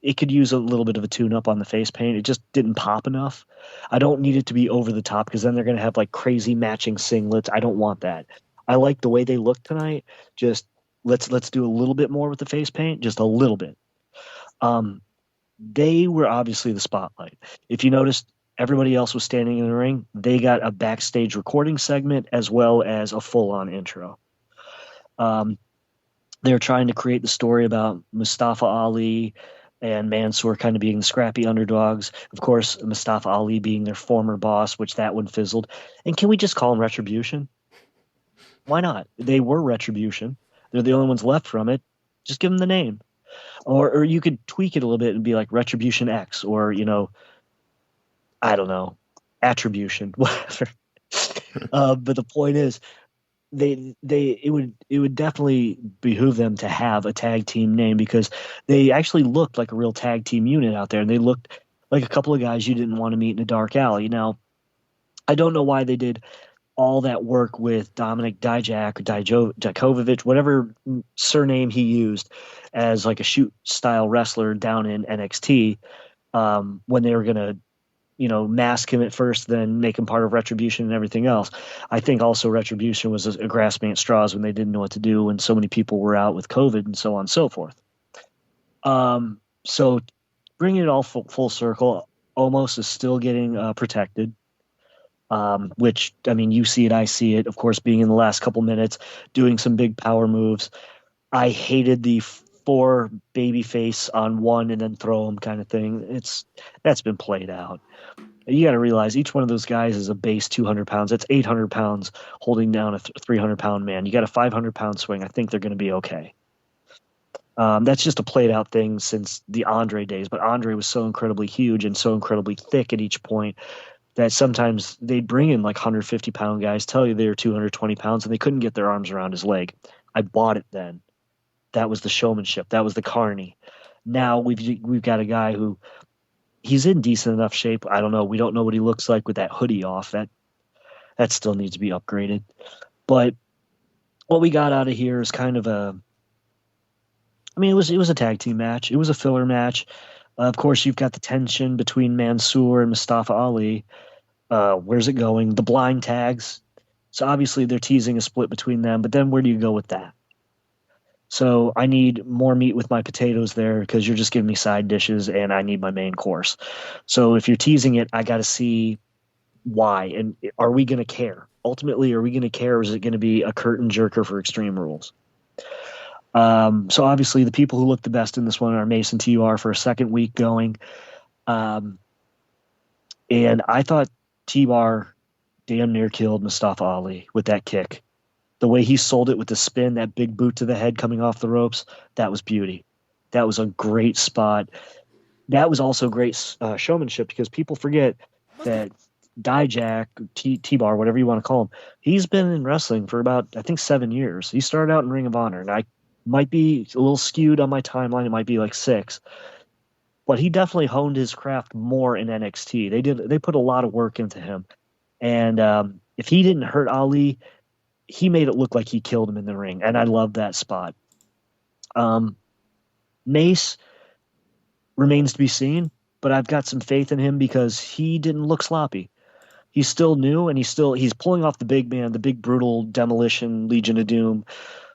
it could use a little bit of a tune up on the face paint. It just didn't pop enough. I don't need it to be over the top, because then they're going to have like crazy matching singlets. I don't want that. I like the way they look tonight. Just let's do a little bit more with the face paint, just a little bit. They were obviously the spotlight. If you noticed, everybody else was standing in the ring. They got a backstage recording segment as well as a full-on intro. They're trying to create the story about Mustafa Ali and Mansoor kind of being the scrappy underdogs. Of course, Mustafa Ali being their former boss, which that one fizzled. And can we just call them Retribution? Why not? They were Retribution. They're the only ones left from it. Just give them the name. Or you could tweak it a little bit and be like Retribution X, or, I don't know, Attribution, whatever. But the point is, it would definitely behoove them to have a tag team name, because they actually looked like a real tag team unit out there, and they looked like a couple of guys you didn't want to meet in a dark alley. Now, I don't know why they did all that work with Dominic Dijak or Dijakovic, whatever surname he used, as like a shoot style wrestler down in NXT, when they were going to, mask him at first, then make him part of Retribution and everything else. I think also Retribution was a grasping at straws when they didn't know what to do, when so many people were out with COVID and so on and so forth. So bringing it all full circle, Omos is still getting protected. Which, you see it, I see it. Of course, being in the last couple minutes, doing some big power moves. I hated the 4 babyface on one and then throw him kind of thing. That's been played out. You got to realize each one of those guys is a base 200 pounds. That's 800 pounds holding down a 300-pound man. You got a 500-pound swing. I think they're going to be okay. That's just a played out thing since the Andre days. But Andre was so incredibly huge and so incredibly thick at each point that sometimes they'd bring in like 150-pound guys, tell you they were 220 pounds, and they couldn't get their arms around his leg. I bought it then. That was the showmanship. That was the carny. Now we've got a guy who, he's in decent enough shape. I don't know. We don't know what he looks like with that hoodie off. That still needs to be upgraded. But what we got out of here is kind of it was a tag team match. It was a filler match. Of course, you've got the tension between Mansoor and Mustafa Ali. Where's it going? The blind tags. So obviously they're teasing a split between them, but then where do you go with that? So I need more meat with my potatoes there, because you're just giving me side dishes and I need my main course. So if you're teasing it, I got to see why. And are we going to care? Ultimately, are we going to care, or is it going to be a curtain jerker for Extreme Rules? So obviously the people who look the best in this one are Mace and TR for a second week going. And I thought T-Bar damn near killed Mustafa Ali with that kick. The way he sold it with the spin, that big boot to the head coming off the ropes, that was beauty. That was a great spot. That was also great showmanship, because people forget that Dijak, T-Bar, whatever you want to call him, he's been in wrestling for about, I think, 7 years. He started out in Ring of Honor, and I might be a little skewed on my timeline. It might be like 6. But he definitely honed his craft more in NXT. They put a lot of work into him. And if he didn't hurt Ali, he made it look like he killed him in the ring. And I love that spot. Mace remains to be seen, but I've got some faith in him because he didn't look sloppy. He's still new, and he's pulling off the big man, the big brutal demolition, Legion of Doom,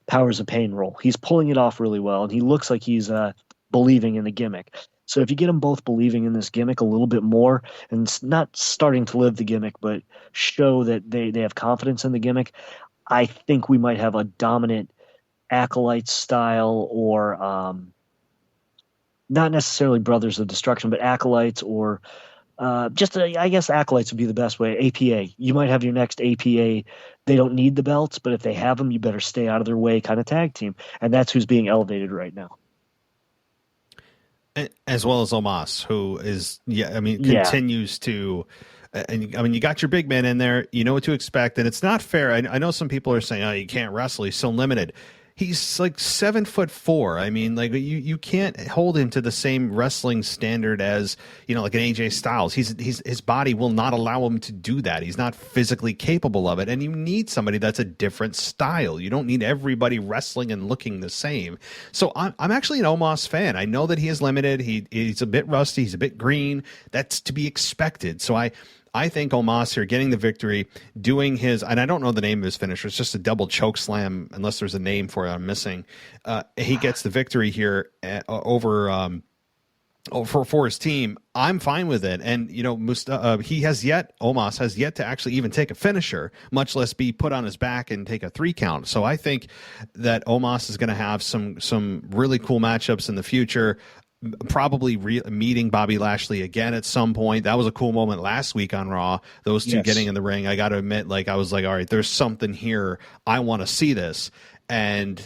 Powers of Pain role. He's pulling it off really well, and he looks like he's believing in the gimmick. So if you get them both believing in this gimmick a little bit more, and not starting to live the gimmick, but show that they have confidence in the gimmick, I think we might have a dominant Acolyte style, or not necessarily Brothers of Destruction, but Acolytes, or I guess Acolytes would be the best way. APA. You might have your next APA. They don't need the belts, but if they have them, you better stay out of their way kind of tag team. And that's who's being elevated right now. As well as Omos, who is, continues to, you got your big man in there, you know what to expect, and it's not fair. I know some people are saying, oh, you can't wrestle, he's so limited. He's like 7'4". You can't hold him to the same wrestling standard as, like an AJ Styles. His body will not allow him to do that. He's not physically capable of it. And you need somebody that's a different style. You don't need everybody wrestling and looking the same. So I'm actually an Omos fan. I know that he is limited. He's a bit rusty. He's a bit green. That's to be expected. So I think Omos here getting the victory, doing his, and I don't know the name of his finisher. It's just a double choke slam, unless there's a name for it I'm missing. He gets the victory here for his team. I'm fine with it. And, Omos has yet to actually even take a finisher, much less be put on his back and take a 3 count. So I think that Omos is going to have some really cool matchups in the future. Probably meeting Bobby Lashley again at some point. That was a cool moment last week on Raw. Those two getting in the ring. I got to admit, I was like, all right, there's something here. I want to see this. And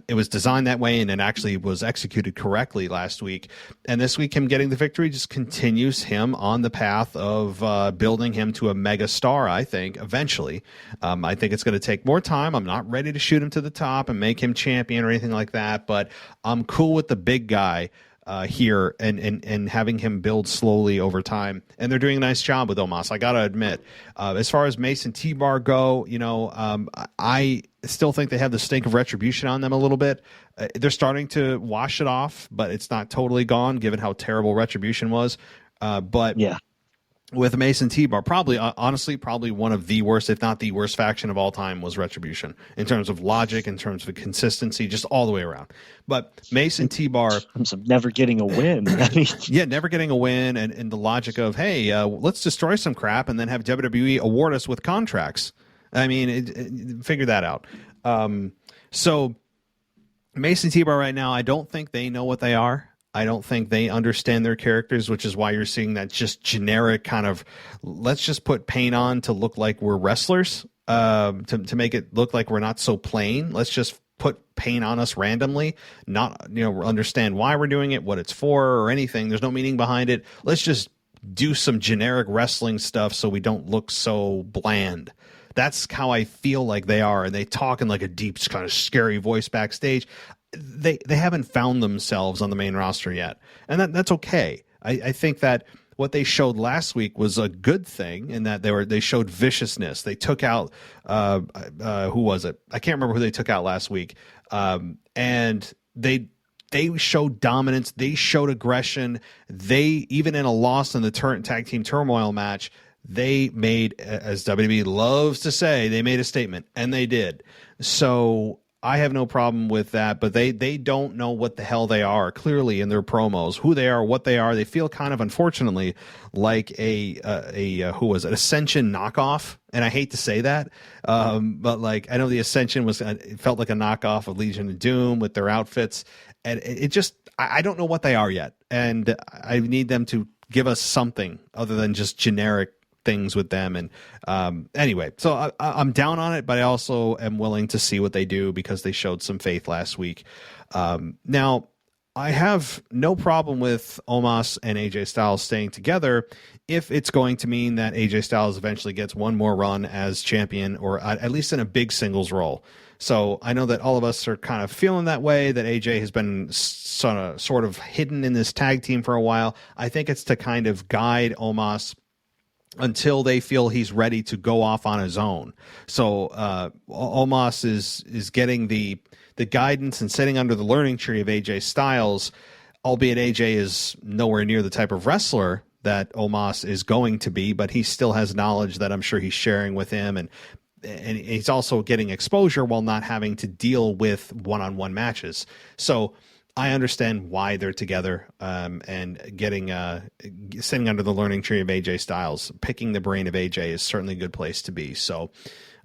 it was designed that way, and it actually was executed correctly last week. And this week, him getting the victory just continues him on the path of building him to a mega star, I think, eventually. I think it's going to take more time. I'm not ready to shoot him to the top and make him champion or anything like that, but I'm cool with the big guy here and having him build slowly over time. And they're doing a nice job with Omos, I gotta admit. As far as Mace and T-Bar go, I still think they have the stink of Retribution on them a little bit. They're starting to wash it off, but it's not totally gone given how terrible Retribution was. But yeah, with Mace and T-Bar, honestly, one of the worst, if not the worst faction of all time was Retribution, in terms of logic, in terms of consistency, just all the way around. But Mace and T-Bar, in terms of never getting a win. Never getting a win, and the logic of, hey, let's destroy some crap and then have WWE award us with contracts. Figure that out. So Mace and T-Bar right now, I don't think they know what they are. I don't think they understand their characters, which is why you're seeing that just generic kind of, let's just put paint on to look like we're wrestlers, to make it look like we're not so plain. Let's just put paint on us randomly, not, understand why we're doing it, what it's for, or anything. There's no meaning behind it. Let's just do some generic wrestling stuff so we don't look so bland. That's how I feel like they are. And they talk in like a deep, kind of scary voice backstage. They haven't found themselves on the main roster yet, and that's okay. I think that what they showed last week was a good thing in that they showed viciousness. They took out who was it? I can't remember who they took out last week. And they showed dominance. They showed aggression. They, even in a loss in the tag team turmoil match, they made, as WWE loves to say, they made a statement, and they did. So I have no problem with that, but they don't know what the hell they are, clearly, in their promos, who they are, what they are. They feel kind of, unfortunately, like a who was it, Ascension knockoff, and I hate to say that, but like, I know the Ascension it felt like a knockoff of Legion of Doom with their outfits, and it just, I don't know what they are yet, and I need them to give us something other than just generic things with them. And anyway, so I'm down on it, but I also am willing to see what they do because they showed some faith last week. Now, I have no problem with Omos and AJ Styles staying together if it's going to mean that AJ Styles eventually gets one more run as champion, or at least in a big singles role. So I know that all of us are kind of feeling that way, that AJ has been sort of hidden in this tag team for a while. I think it's to kind of guide Omos until they feel he's ready to go off on his own. So Omos is getting the guidance and sitting under the learning tree of AJ Styles, albeit AJ is nowhere near the type of wrestler that Omos is going to be, but he still has knowledge that I'm sure he's sharing with him, and he's also getting exposure while not having to deal with one-on-one matches. So I understand why they're together, and getting sitting under the learning tree of AJ Styles, picking the brain of AJ is certainly a good place to be. So,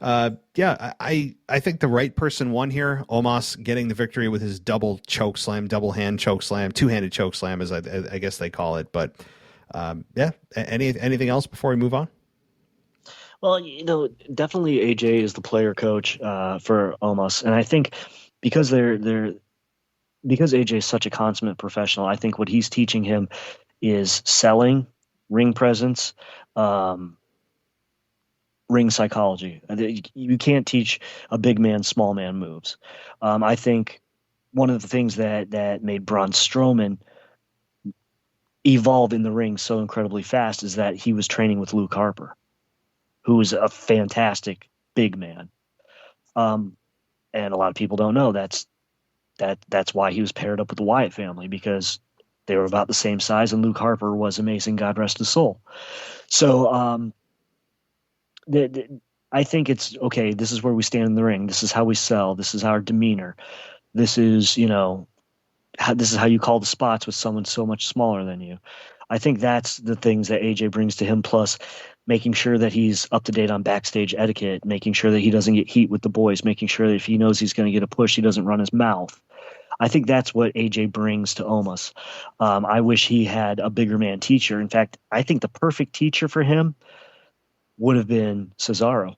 yeah, I think the right person won here. Omos getting the victory with his double choke slam, double hand choke slam, two-handed choke slam, as I guess they call it. But yeah, anything else before we move on? Well, definitely AJ is the player coach for Omos, and I think because because AJ is such a consummate professional, I think what he's teaching him is selling, ring presence, ring psychology. You can't teach a big man, small man moves. I think one of the things that made Braun Strowman evolve in the ring so incredibly fast is that he was training with Luke Harper, who is a fantastic big man. And a lot of people don't know that's why he was paired up with the Wyatt family, because they were about the same size, and Luke Harper was amazing, God rest his soul. So I think it's okay. This is where we stand in the ring. This is how we sell. This is our demeanor. This is, this is how you call the spots with someone so much smaller than you. I think that's the things that AJ brings to him, plus making sure that he's up to date on backstage etiquette, making sure that he doesn't get heat with the boys, making sure that if he knows he's going to get a push, he doesn't run his mouth. I think that's what AJ brings to Omos. I wish he had a bigger man teacher. In fact, I think the perfect teacher for him would have been Cesaro.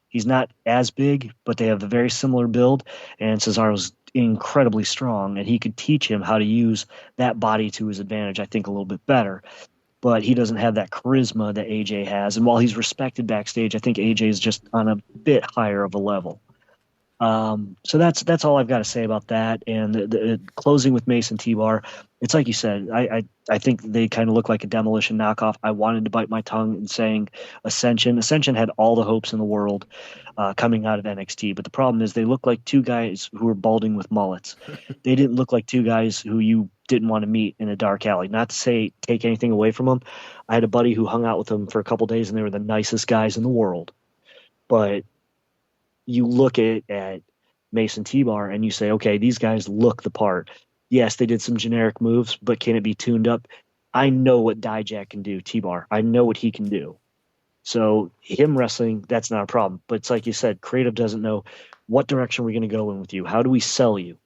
He's not as big, but they have a very similar build, and Cesaro's incredibly strong, and he could teach him how to use that body to his advantage, I think, a little bit better. But he doesn't have that charisma that AJ has. And while he's respected backstage, I think AJ is just on a bit higher of a level. So that's all I've got to say about that. And the closing with Mason T-Bar, it's like you said, I think they kind of look like a demolition knockoff. I wanted to bite my tongue in saying Ascension. Ascension had all the hopes in the world coming out of NXT. But the problem is they look like two guys who were balding with mullets. They didn't look like two guys who you didn't want to meet in a dark alley. Not to say take anything away from them. I had a buddy who hung out with them for a couple days, and they were the nicest guys in the world. But you look at Mason T-Bar and you say, okay, these guys look the part. Yes, they did some generic moves, but can it be tuned up? I know what Dijak can do, T-Bar. I know what he can do. So him wrestling, that's not a problem. But it's like you said, creative doesn't know what direction we're going to go in with you. How do we sell you?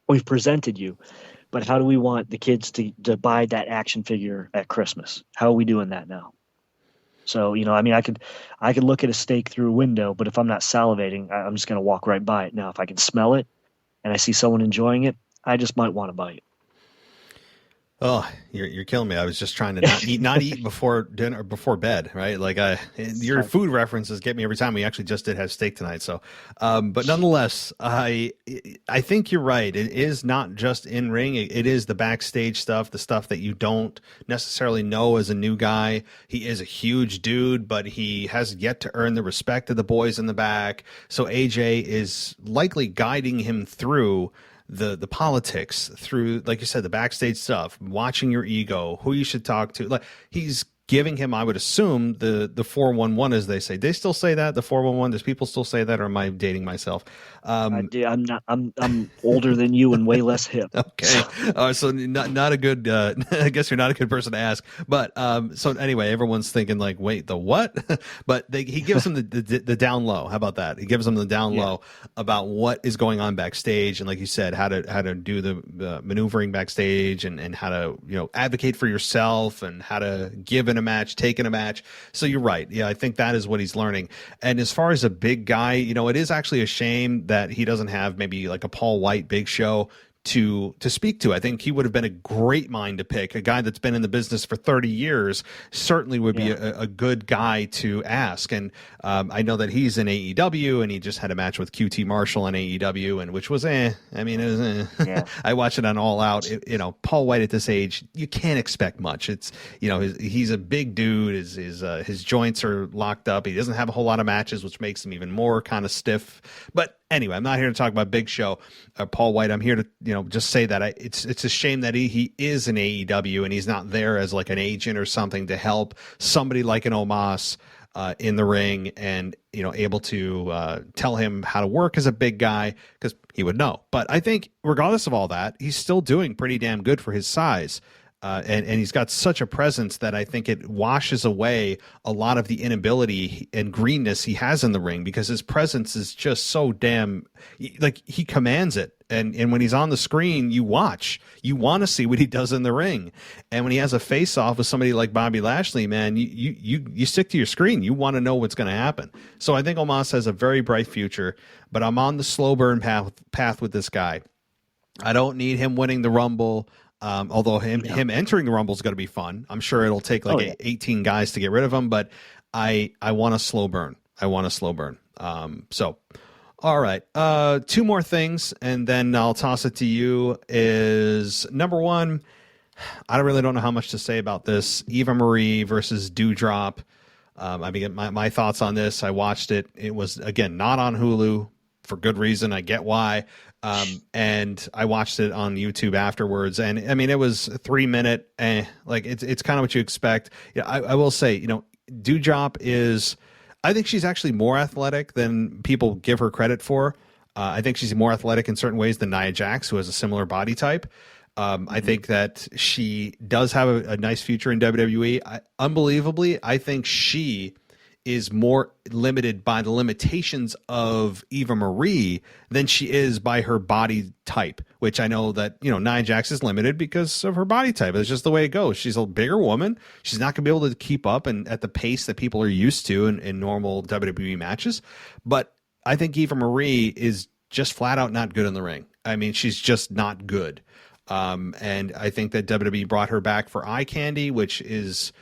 We've presented you, but how do we want the kids to buy that action figure at Christmas? How are we doing that now? So, I could look at a steak through a window, but if I'm not salivating, I'm just going to walk right by it. Now, if I can smell it and I see someone enjoying it, I just might want to bite. Oh, you're killing me. I was just trying to not eat before dinner, before bed, right? Like your food references get me every time. We actually just did have steak tonight. So, but nonetheless, I think you're right. It is not just in ring. It is the backstage stuff, the stuff that you don't necessarily know as a new guy. He is a huge dude, but he has yet to earn the respect of the boys in the back. So AJ is likely guiding him through the politics, through, like you said, the backstage stuff, watching your ego, who you should talk to. Like, he's giving him, I would assume, the 411, as they say. They still say that, the 411. Does people still say that, or am I dating myself? I'm not. I'm older than you and way less hip. Okay, so not a good. I guess you're not a good person to ask. But so anyway, everyone's thinking like, wait, the what? But he gives them the down low. How about that? He gives them the down low about what is going on backstage, and like you said, how to do the maneuvering backstage, and how to advocate for yourself, and how to give in a match, take in a match. So you're right. Yeah, I think that is what he's learning. And as far as a big guy, it is actually a shame that he doesn't have maybe like a Paul White Big Show to speak to. I think he would have been a great mind to pick. A guy that's been in the business for 30 years certainly would be a good guy to ask. And I know that he's in AEW, and he just had a match with QT Marshall in AEW, and which was I mean, it was I watched it on All Out. Paul White at this age, you can't expect much. It's he's a big dude. His joints are locked up. He doesn't have a whole lot of matches, which makes him even more kind of stiff. But anyway, I'm not here to talk about Big Show or Paul White. I'm here to just say that it's a shame that he is in AEW and he's not there as like an agent or something to help somebody like an Omos in the ring, and able to tell him how to work as a big guy, because he would know. But I think regardless of all that, he's still doing pretty damn good for his size. And he's got such a presence that I think it washes away a lot of the inability and greenness he has in the ring, because his presence is just so damn, like, he commands it. And when he's on the screen, you watch. You want to see what he does in the ring. And when he has a face-off with somebody like Bobby Lashley, man, you stick to your screen. You want to know what's going to happen. So I think Omos has a very bright future, but I'm on the slow burn path with this guy. I don't need him winning the Rumble. Although him entering the Rumble is going to be fun. I'm sure it'll take 18 guys to get rid of him, but I want a slow burn. So, all right. Two more things, and then I'll toss it to you. Is number one, I really don't know how much to say about this. Eva Marie versus Dewdrop. I mean, my thoughts on this. I watched it. It was, again, not on Hulu for good reason. I get why. And I watched it on YouTube afterwards, and I mean, it was a 3-minute, like it's kind of what you expect. I will say, Dewdrop is, I think she's actually more athletic than people give her credit for. I think she's more athletic in certain ways than Nia Jax, who has a similar body type. I think that she does have a nice future in WWE. Unbelievably, I think she is more limited by the limitations of Eva Marie than she is by her body type, which I know that, Nia Jax is limited because of her body type. It's just the way it goes. She's a bigger woman. She's not going to be able to keep up and at the pace that people are used to in normal WWE matches. But I think Eva Marie is just flat out not good in the ring. I mean, she's just not good. And I think that WWE brought her back for eye candy, which is,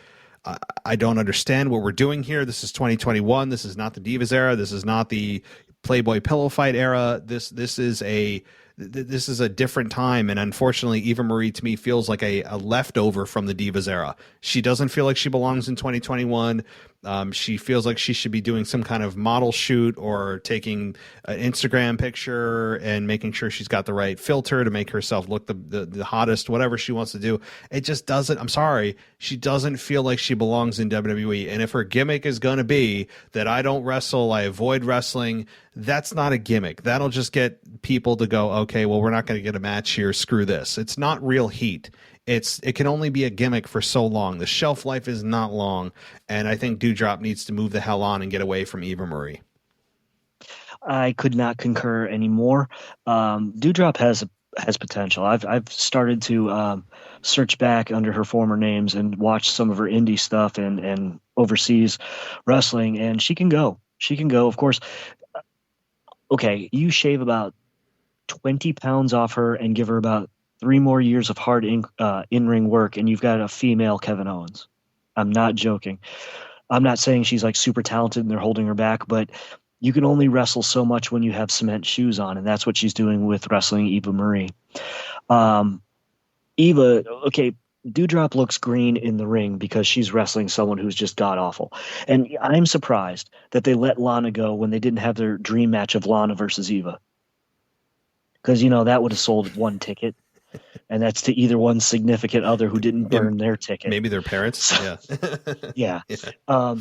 I don't understand what we're doing here. This is 2021. This is not the Divas era. This is not the Playboy pillow fight era. This is a different time, and unfortunately, Eva Marie to me feels like a leftover from the Divas era. She doesn't feel like she belongs in 2021. She feels like she should be doing some kind of model shoot or taking an Instagram picture and making sure she's got the right filter to make herself look the hottest, whatever she wants to do. It just doesn't, I'm sorry, she doesn't feel like she belongs in WWE. And if her gimmick is going to be that I don't wrestle, I avoid wrestling, that's not a gimmick. That'll just get people to go, okay, well, we're not going to get a match here. Screw this. It's not real heat. It can only be a gimmick for so long. The shelf life is not long, and I think Dewdrop needs to move the hell on and get away from Eva Marie. I could not concur anymore. Dewdrop has potential. I've started to search back under her former names and watch some of her indie stuff and overseas wrestling, and she can go. She can go. Of course, okay, you shave about 20 pounds off her and give her about 3 more years of hard in-ring work, and you've got a female Kevin Owens. I'm not joking. I'm not saying she's like super talented and they're holding her back, but you can only wrestle so much when you have cement shoes on, and that's what she's doing with wrestling Eva Marie. Eva, okay, Dewdrop looks green in the ring because she's wrestling someone who's just god-awful. And I'm surprised that they let Lana go when they didn't have their dream match of Lana versus Eva. Because, that would have sold 1 ticket. and that's to either one significant other who didn't burn their ticket. Maybe their parents. Yeah. Yeah.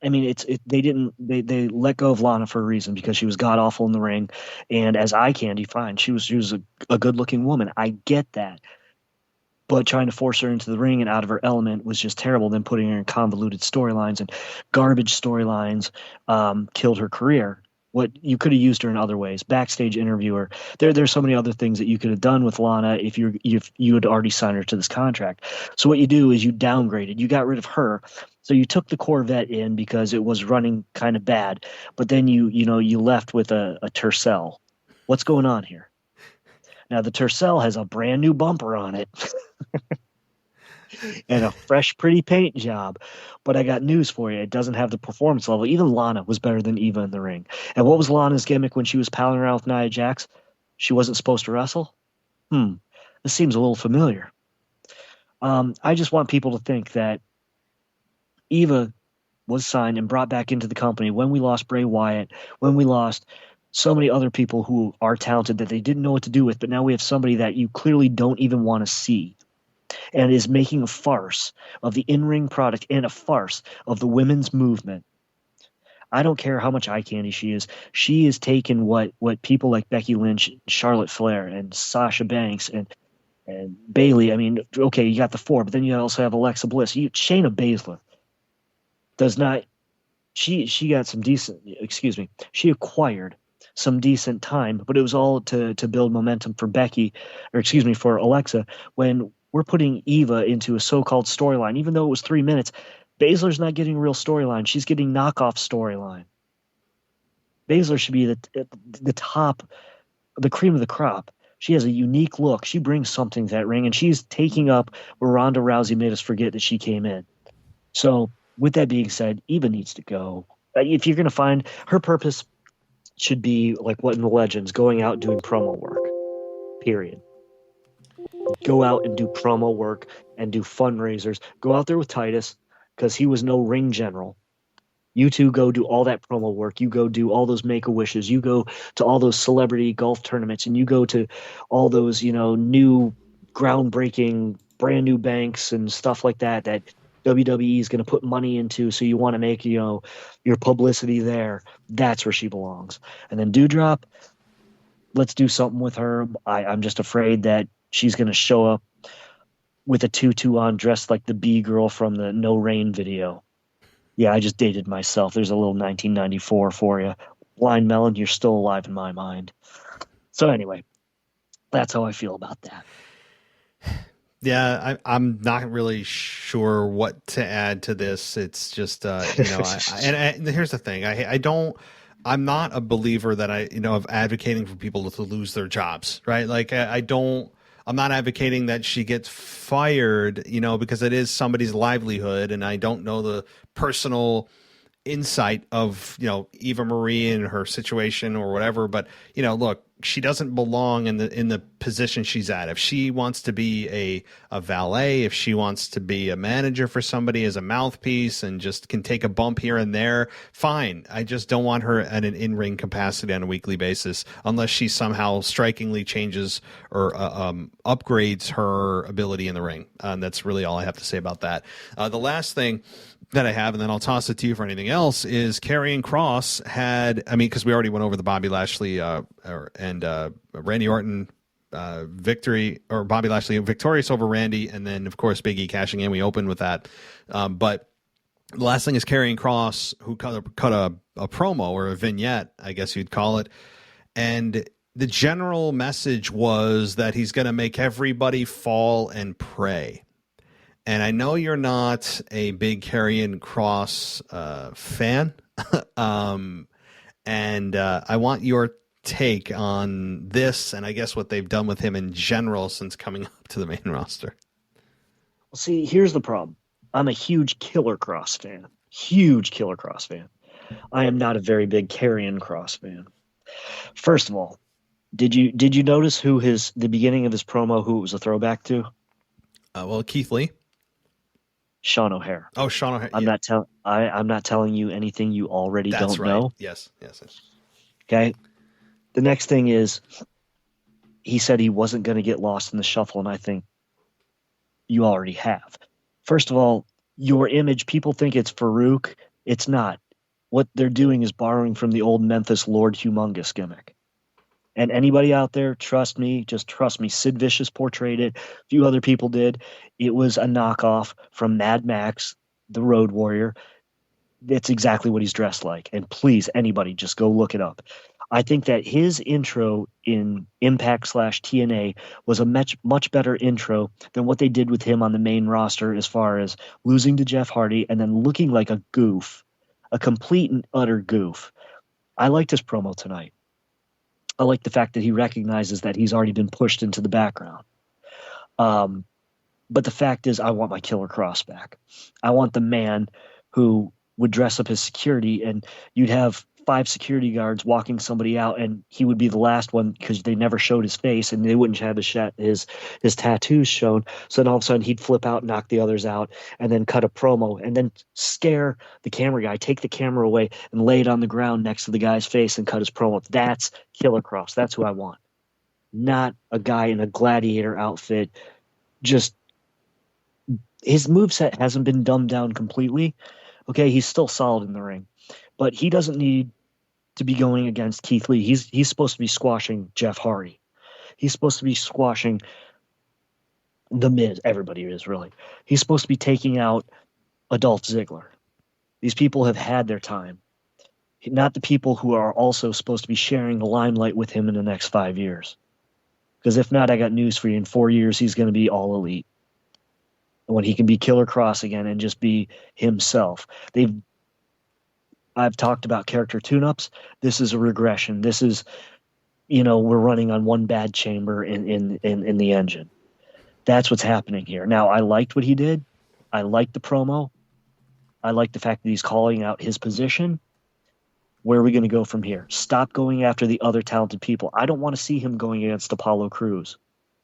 I mean, they let go of Lana for a reason, because she was god awful in the ring, and as eye candy, fine, she was a good looking woman. I get that, but trying to force her into the ring and out of her element was just terrible. Then putting her in convoluted storylines and garbage storylines killed her career. What you could have used her in other ways, backstage interviewer. There's so many other things that you could have done with Lana if you had already signed her to this contract. So what you do is you downgraded. You got rid of her. So you took the Corvette in because it was running kind of bad, but then you left with a Tercel. What's going on here? Now the Tercel has a brand new bumper on it and a fresh, pretty paint job. But I got news for you. It doesn't have the performance level. Even Lana was better than Eva in the ring. And what was Lana's gimmick when she was palling around with Nia Jax? She wasn't supposed to wrestle? This seems a little familiar. I just want people to think that Eva was signed and brought back into the company when we lost Bray Wyatt, when we lost so many other people who are talented that they didn't know what to do with, but now we have somebody that you clearly don't even want to see and is making a farce of the in-ring product and a farce of the women's movement. I don't care how much eye candy she is. She has taken what people like Becky Lynch, Charlotte Flair, and Sasha Banks and Bayley. I mean, okay, you got the four, but then you also have Alexa Bliss. Shayna Baszler does not. She got some decent. Excuse me. She acquired some decent time, but it was all to build momentum for for Alexa. When we're putting Eva into a so-called storyline, even though it was 3 minutes, Baszler's not getting a real storyline. She's getting knockoff storyline. Baszler should be the top, the cream of the crop. She has a unique look. She brings something to that ring, and she's taking up where Ronda Rousey made us forget that she came in. So with that being said, Eva needs to go. If you're going to find her purpose, should be like what in the Legends, going out doing promo work, period. Go out and do promo work and do fundraisers. Go out there with Titus, because he was no ring general. You two go do all that promo work. You go do all those Make-A-Wishes. You go to all those celebrity golf tournaments, and you go to all those, new groundbreaking brand new banks and stuff like that WWE is going to put money into, so you want to make, your publicity there. That's where she belongs. And then Dewdrop, let's do something with her. I'm just afraid that she's going to show up with a tutu on, dressed like the B girl from the No Rain video. Yeah, I just dated myself. There's a little 1994 for you. Blind Melon, you're still alive in my mind. So anyway, that's how I feel about that. Yeah, I'm not really sure what to add to this. It's just, and here's the thing. I'm not a believer that of advocating for people to lose their jobs, right? Like I'm not advocating that she gets fired, because it is somebody's livelihood, and I don't know the personal insight of, Eva Marie and her situation or whatever. But, look, she doesn't belong in the position she's at. If she wants to be a valet, if she wants to be a manager for somebody as a mouthpiece and just can take a bump here and there, fine. I just don't want her at an in-ring capacity on a weekly basis unless she somehow strikingly changes or upgrades her ability in the ring. That's really all I have to say about that. The last thing that I have, and then I'll toss it to you for anything else, is Karrion Kross because we already went over the Bobby Lashley and Randy Orton victory, or Bobby Lashley victorious over Randy, and then of course Big E cashing in. We opened with that, but the last thing is Karrion Kross, who cut a promo or a vignette, I guess you'd call it, and the general message was that he's going to make everybody fall and pray. And I know you're not a big Karrion Kross fan, and I want your take on this, and I guess what they've done with him in general since coming up to the main roster. Well, see, here's the problem. I'm a huge Killer Kross fan. Huge Killer Kross fan. I am not a very big Karrion Kross fan. First of all, did you notice who the beginning of his promo, who it was a throwback to? Keith Lee. Sean O'Hare. Oh, Sean O'Hare. I'm not telling you anything you already don't know. Yes. Okay. The next thing is, he said he wasn't going to get lost in the shuffle, and I think you already have. First of all, your image, people think it's Farouk. It's not. What they're doing is borrowing from the old Memphis Lord Humongous gimmick. And anybody out there, trust me, just trust me. Sid Vicious portrayed it. A few other people did. It was a knockoff from Mad Max, the Road Warrior. It's exactly what he's dressed like. And please, anybody, just go look it up. I think that his intro in Impact/TNA was a much better intro than what they did with him on the main roster, as far as losing to Jeff Hardy and then looking like a goof, a complete and utter goof. I liked his promo tonight. I like the fact that he recognizes that he's already been pushed into the background. But the fact is, I want my Killer Cross back. I want the man who would dress up his security, and you'd have 5 security guards walking somebody out, and he would be the last one because they never showed his face, and they wouldn't have his tattoos shown. So then all of a sudden he'd flip out, knock the others out, and then cut a promo, and then scare the camera guy, take the camera away, and lay it on the ground next to the guy's face and cut his promo. That's Killer Cross. That's who I want. Not a guy in a gladiator outfit. Just his moveset hasn't been dumbed down completely. Okay, he's still solid in the ring, but he doesn't need to be going against Keith Lee. He's supposed to be squashing Jeff Hardy. He's supposed to be squashing The Miz. Everybody is, really. He's supposed to be taking out Adolf Ziggler. These people have had their time. Not the people who are also supposed to be sharing the limelight with him in the next 5 years. Because if not, I got news for you. In 4 years, he's going to be All Elite. When he can be Killer Cross again and just be himself. I've talked about character tune-ups. This is a regression. This is, we're running on one bad chamber in the engine. That's what's happening here. Now, I liked what he did. I liked the promo. I like the fact that he's calling out his position. Where are we going to go from here? Stop going after the other talented people. I don't want to see him going against Apollo Crews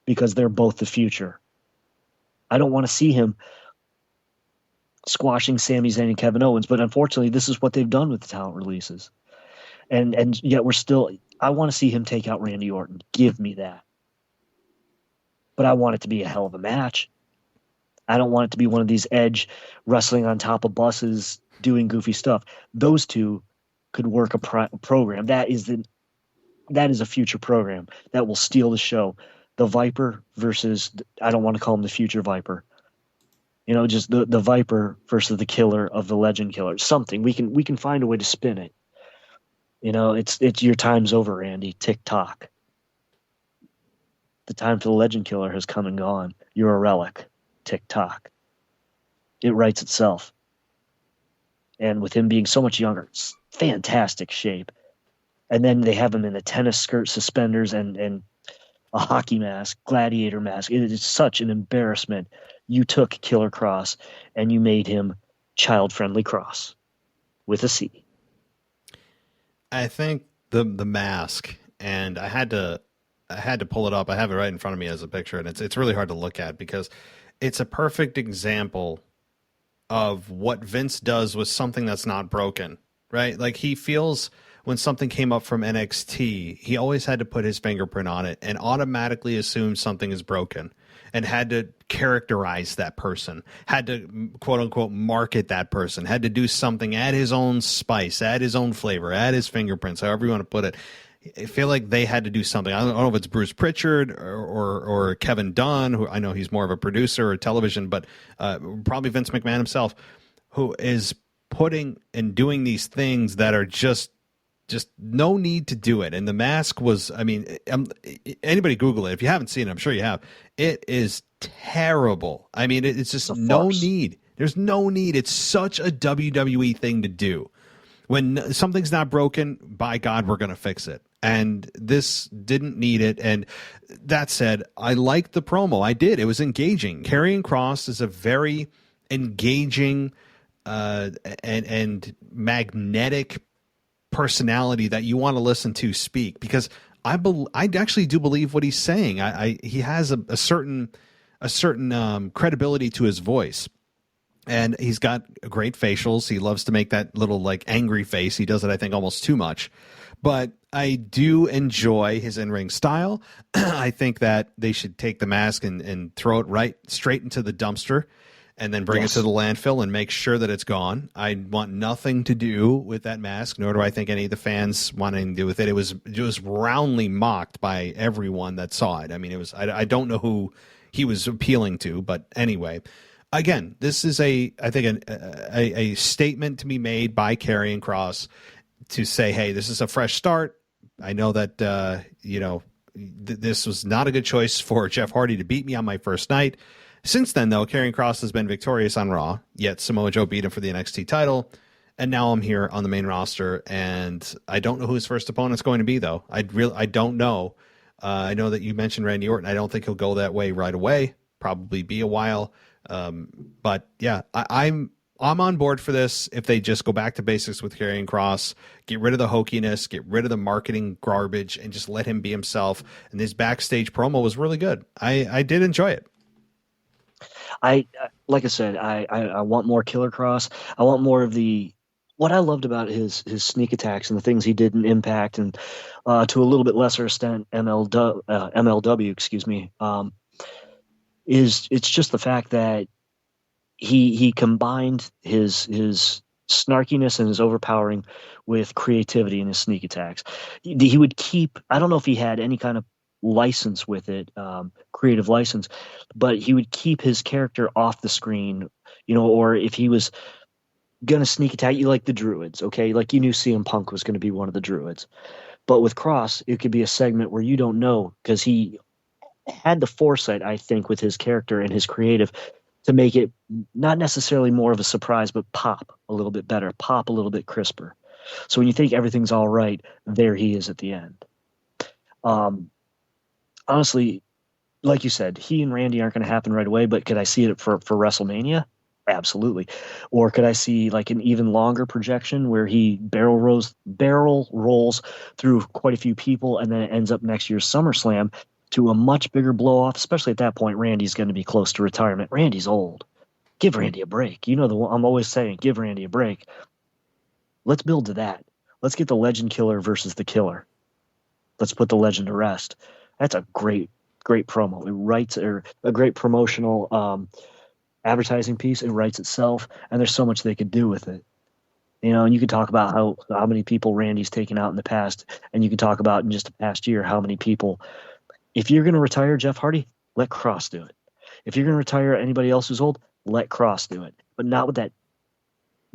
because they're both the future. I don't want to see him squashing Sami Zayn and Kevin Owens, but unfortunately, this is what they've done with the talent releases. And yet I want to see him take out Randy Orton. Give me that. But I want it to be a hell of a match. I don't want it to be one of these Edge wrestling on top of buses, doing goofy stuff. Those two could work a program. That is a future program that will steal the show. The Viper versus, I don't want to call him the future Viper. Just the Viper versus the killer of the Legend Killer. Something. We can find a way to spin it. It's your time's over, Randy. Tick-tock. The time for the Legend Killer has come and gone. You're a relic. Tick-tock. It writes itself. And with him being so much younger, it's fantastic shape. And then they have him in a tennis skirt, suspenders, and a hockey mask, gladiator mask. It is such an embarrassment. You took Killer Cross and you made him child-friendly Cross with a C. I think the mask, and I had to pull it up. I have it right in front of me as a picture, and it's really hard to look at because it's a perfect example of what Vince does with something that's not broken, right? Like he feels when something came up from NXT, he always had to put his fingerprint on it and automatically assume something is broken and had to characterize that person, had to quote unquote market that person, had to do something, add his own spice, add his own flavor, add his fingerprints, however you want to put it. I feel like they had to do something. I don't know if it's Bruce Pritchard or Kevin Dunn, who I know he's more of a producer or television, but probably Vince McMahon himself, who is putting and doing these things that are just no need to do it. And the mask was, anybody Google it. If you haven't seen it, I'm sure you have. It is terrible. It's just no need. There's no need. It's such a WWE thing to do. When something's not broken, by God, we're going to fix it. And this didn't need it. And that said, I liked the promo. I did. It was engaging. Karrion Kross is a very engaging and magnetic personality that you want to listen to speak, because I actually do believe what he's saying. He has a certain credibility to his voice, and he's got great facials. He loves to make that little like angry face. He does it, I think, almost too much. But I do enjoy his in-ring style. I think that they should take the mask and throw it right straight into the dumpster and then bring it to the landfill and make sure that it's gone. I want nothing to do with that mask, nor do I think any of the fans want anything to do with it. It was roundly mocked by everyone that saw it. I mean, it was I don't know who he was appealing to, but anyway. Again, this is I think a statement to be made by Karrion Kross to say, hey, this is a fresh start. I know that, this was not a good choice for Jeff Hardy to beat me on my first night. Since then, though, Karrion Kross has been victorious on Raw, yet Samoa Joe beat him for the NXT title. And now I'm here on the main roster, and I don't know who his first opponent's going to be, though. I don't know. I know that you mentioned Randy Orton. I don't think he'll go that way right away. Probably be a while. But yeah, I'm on board for this. If they just go back to basics with Karrion Kross, get rid of the hokiness, get rid of the marketing garbage, and just let him be himself. And this backstage promo was really good. I did enjoy it. Like I said, I want more Killer Kross. I want more of what I loved about his sneak attacks and the things he did in Impact, and to a little bit lesser extent MLW, excuse me. It's just the fact that he combined his snarkiness and his overpowering with creativity in his sneak attacks. He would keep, I don't know if he had any kind of license with it, creative license, but he would keep his character off the screen, or if he was going to sneak attack you, like the Druids, okay? Like you knew CM Punk was going to be one of the Druids. But with Kross, it could be a segment where you don't know, because he had the foresight, I think, with his character and his creative to make it not necessarily more of a surprise, but pop a little bit better, pop a little bit crisper. So when you think everything's all right, there he is at the end. Honestly, like you said, he and Randy aren't going to happen right away, but could I see it for WrestleMania? Absolutely. Or could I see like an even longer projection where he barrel rolls through quite a few people, and then it ends up next year's SummerSlam to a much bigger blow off, especially at that point. Randy's going to be close to retirement. Randy's old. Give Randy a break. I'm always saying, give Randy a break. Let's build to that. Let's get the Legend Killer versus the Killer. Let's put the legend to rest. That's a great promo. It writes, or a great promotional advertising piece. It writes itself, and there's so much they could do with it. And you could talk about how many people Randy's taken out in the past, and you could talk about in just the past year how many people. If you're going to retire Jeff Hardy, let Kross do it. If you're going to retire anybody else who's old, let Kross do it. But not with that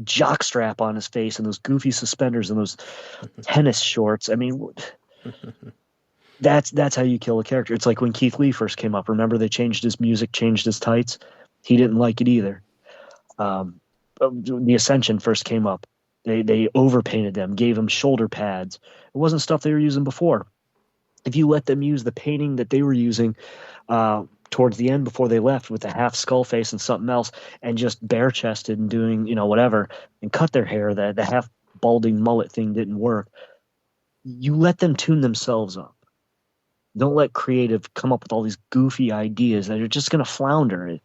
jock strap on his face and those goofy suspenders and those tennis shorts. I mean, that's how you kill a character. It's like when Keith Lee first came up. Remember, they changed his music, changed his tights. He didn't like it either. The Ascension first came up. They overpainted them, gave them shoulder pads. It wasn't stuff they were using before. If you let them use the painting that they were using towards the end before they left with a half skull face and something else, and just bare-chested and doing, whatever, and cut their hair, the half balding mullet thing didn't work. You let them tune themselves up. Don't let creative come up with all these goofy ideas that are just going to flounder.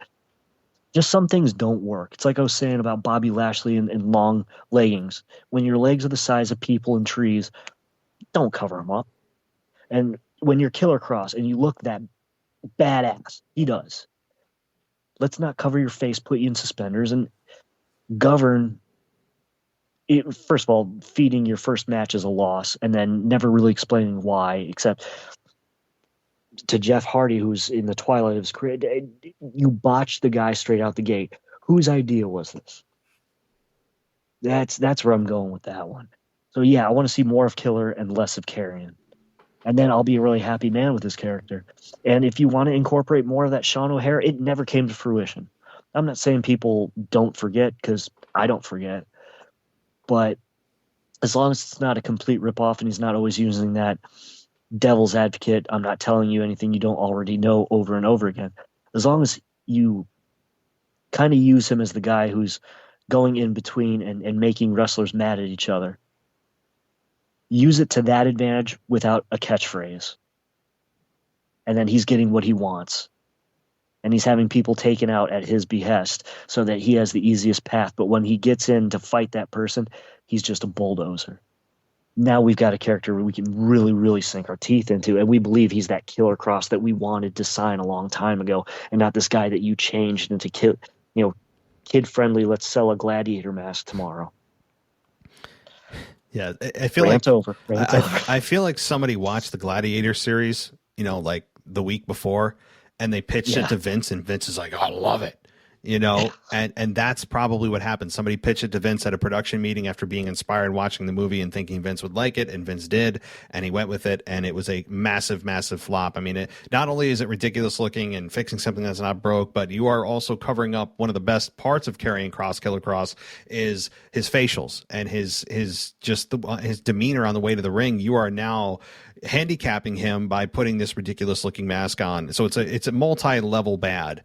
Just some things don't work. It's like I was saying about Bobby Lashley and long leggings. When your legs are the size of people and trees, don't cover them up. And when you're Killer Kross and you look that badass, he does. Let's not cover your face, put you in suspenders, and govern it. First of all, feeding your first match as a loss, and then never really explaining why, except to Jeff Hardy, who's in the twilight of his career. You botched the guy straight out the gate. Whose idea was this? That's where I'm going with that one. So yeah, I want to see more of Killer and less of Karrion. And then I'll be a really happy man with his character. And if you want to incorporate more of that Sean O'Hare, it never came to fruition. I'm not saying people don't forget, because I don't forget. But as long as it's not a complete ripoff and he's not always using that devil's advocate, I'm not telling you anything you don't already know over and over again. As long as you kind of use him as the guy who's going in between and making wrestlers mad at each other. Use it to that advantage without a catchphrase. And then he's getting what he wants. And he's having people taken out at his behest so that he has the easiest path. But when he gets in to fight that person, he's just a bulldozer. now we've got a character we can really, really sink our teeth into. And we believe he's that Killer Cross that we wanted to sign a long time ago, and not this guy that you changed into kid friendly. Let's sell a gladiator mask tomorrow. Yeah. I feel Rant like over. I feel like somebody watched the Gladiator series, like the week before, and they pitched it to Vince, and Vince is like, I love it. And that's probably what happened. Somebody pitched it to Vince at a production meeting after being inspired watching the movie and thinking Vince would like it, and Vince did, and he went with it, and it was a massive, massive flop. I mean, not only is it ridiculous looking and fixing something that's not broke, but you are also covering up one of the best parts of carrying Killer Cross is his facials and his demeanor on the way to the ring. You are now handicapping him by putting this ridiculous looking mask on. So it's a multi-level bad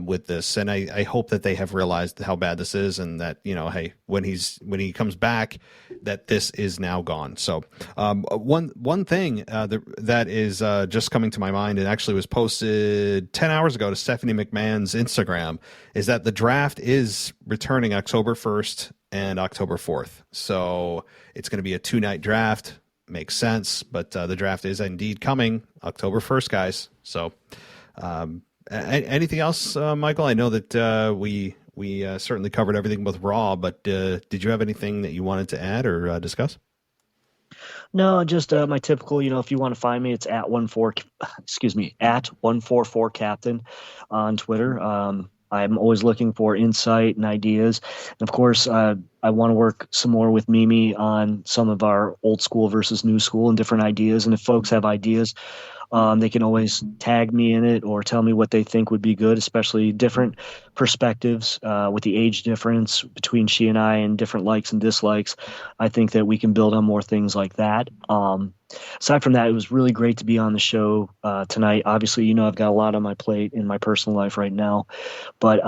with this, and I hope that they have realized how bad this is, and that hey, when he comes back, that this is now gone. So one thing that is just coming to my mind, and actually was posted 10 hours ago to Stephanie McMahon's Instagram, is that the draft is returning October 1st and October 4th. So it's going to be a 2-night draft. Makes sense, but the draft is indeed coming October 1st, guys. So anything else, Michael? I know that we certainly covered everything with Raw, but did you have anything that you wanted to add or discuss? No, just my typical, if you want to find me, it's at 144 Captain on Twitter. I'm always looking for insight and ideas. And of course, I want to work some more with Mimi on some of our old school versus new school and different ideas. And if folks have ideas, they can always tag me in it or tell me what they think would be good, especially different perspectives with the age difference between she and I and different likes and dislikes. I think that we can build on more things like that. Aside from that, it was really great to be on the show tonight. Obviously, I've got a lot on my plate in my personal life right now, but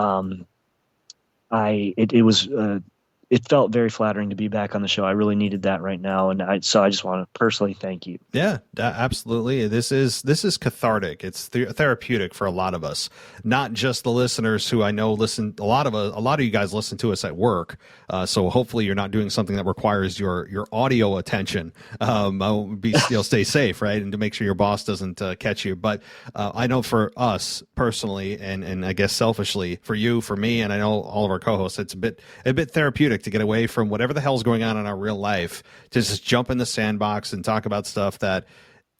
it felt very flattering to be back on the show. I really needed that right now, and so I just want to personally thank you. Yeah, absolutely. This is cathartic. It's therapeutic for a lot of us, not just the listeners who I know listen. A lot of you guys listen to us at work, so hopefully you're not doing something that requires your audio attention. Stay safe, right, and to make sure your boss doesn't catch you. But I know for us personally, and I guess selfishly, for you, for me, and I know all of our co-hosts, it's a bit therapeutic to get away from whatever the hell's going on in our real life, to just jump in the sandbox and talk about stuff that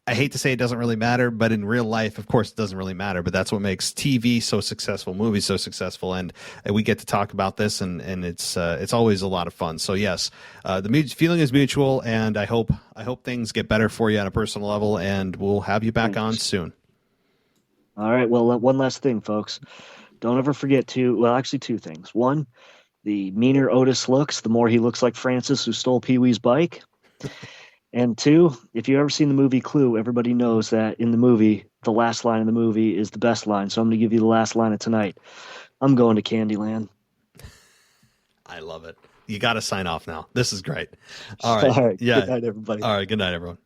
I hate to say it doesn't really matter, but in real life, of course, it doesn't really matter. But that's what makes TV so successful, movies so successful, and we get to talk about this, and it's always a lot of fun. So yes, the feeling is mutual, and I hope things get better for you on a personal level, and we'll have you back on soon. All right. Well, one last thing, folks. Don't ever forget actually two things. One, the meaner Otis looks, the more he looks like Francis who stole Pee-wee's bike. And two, if you've ever seen the movie Clue, everybody knows that in the movie, the last line of the movie is the best line. So I'm going to give you the last line of tonight. I'm going to Candyland. I love it. You got to sign off now. This is great. All right. All right. Yeah. Good night, everybody. All right. Good night, everyone.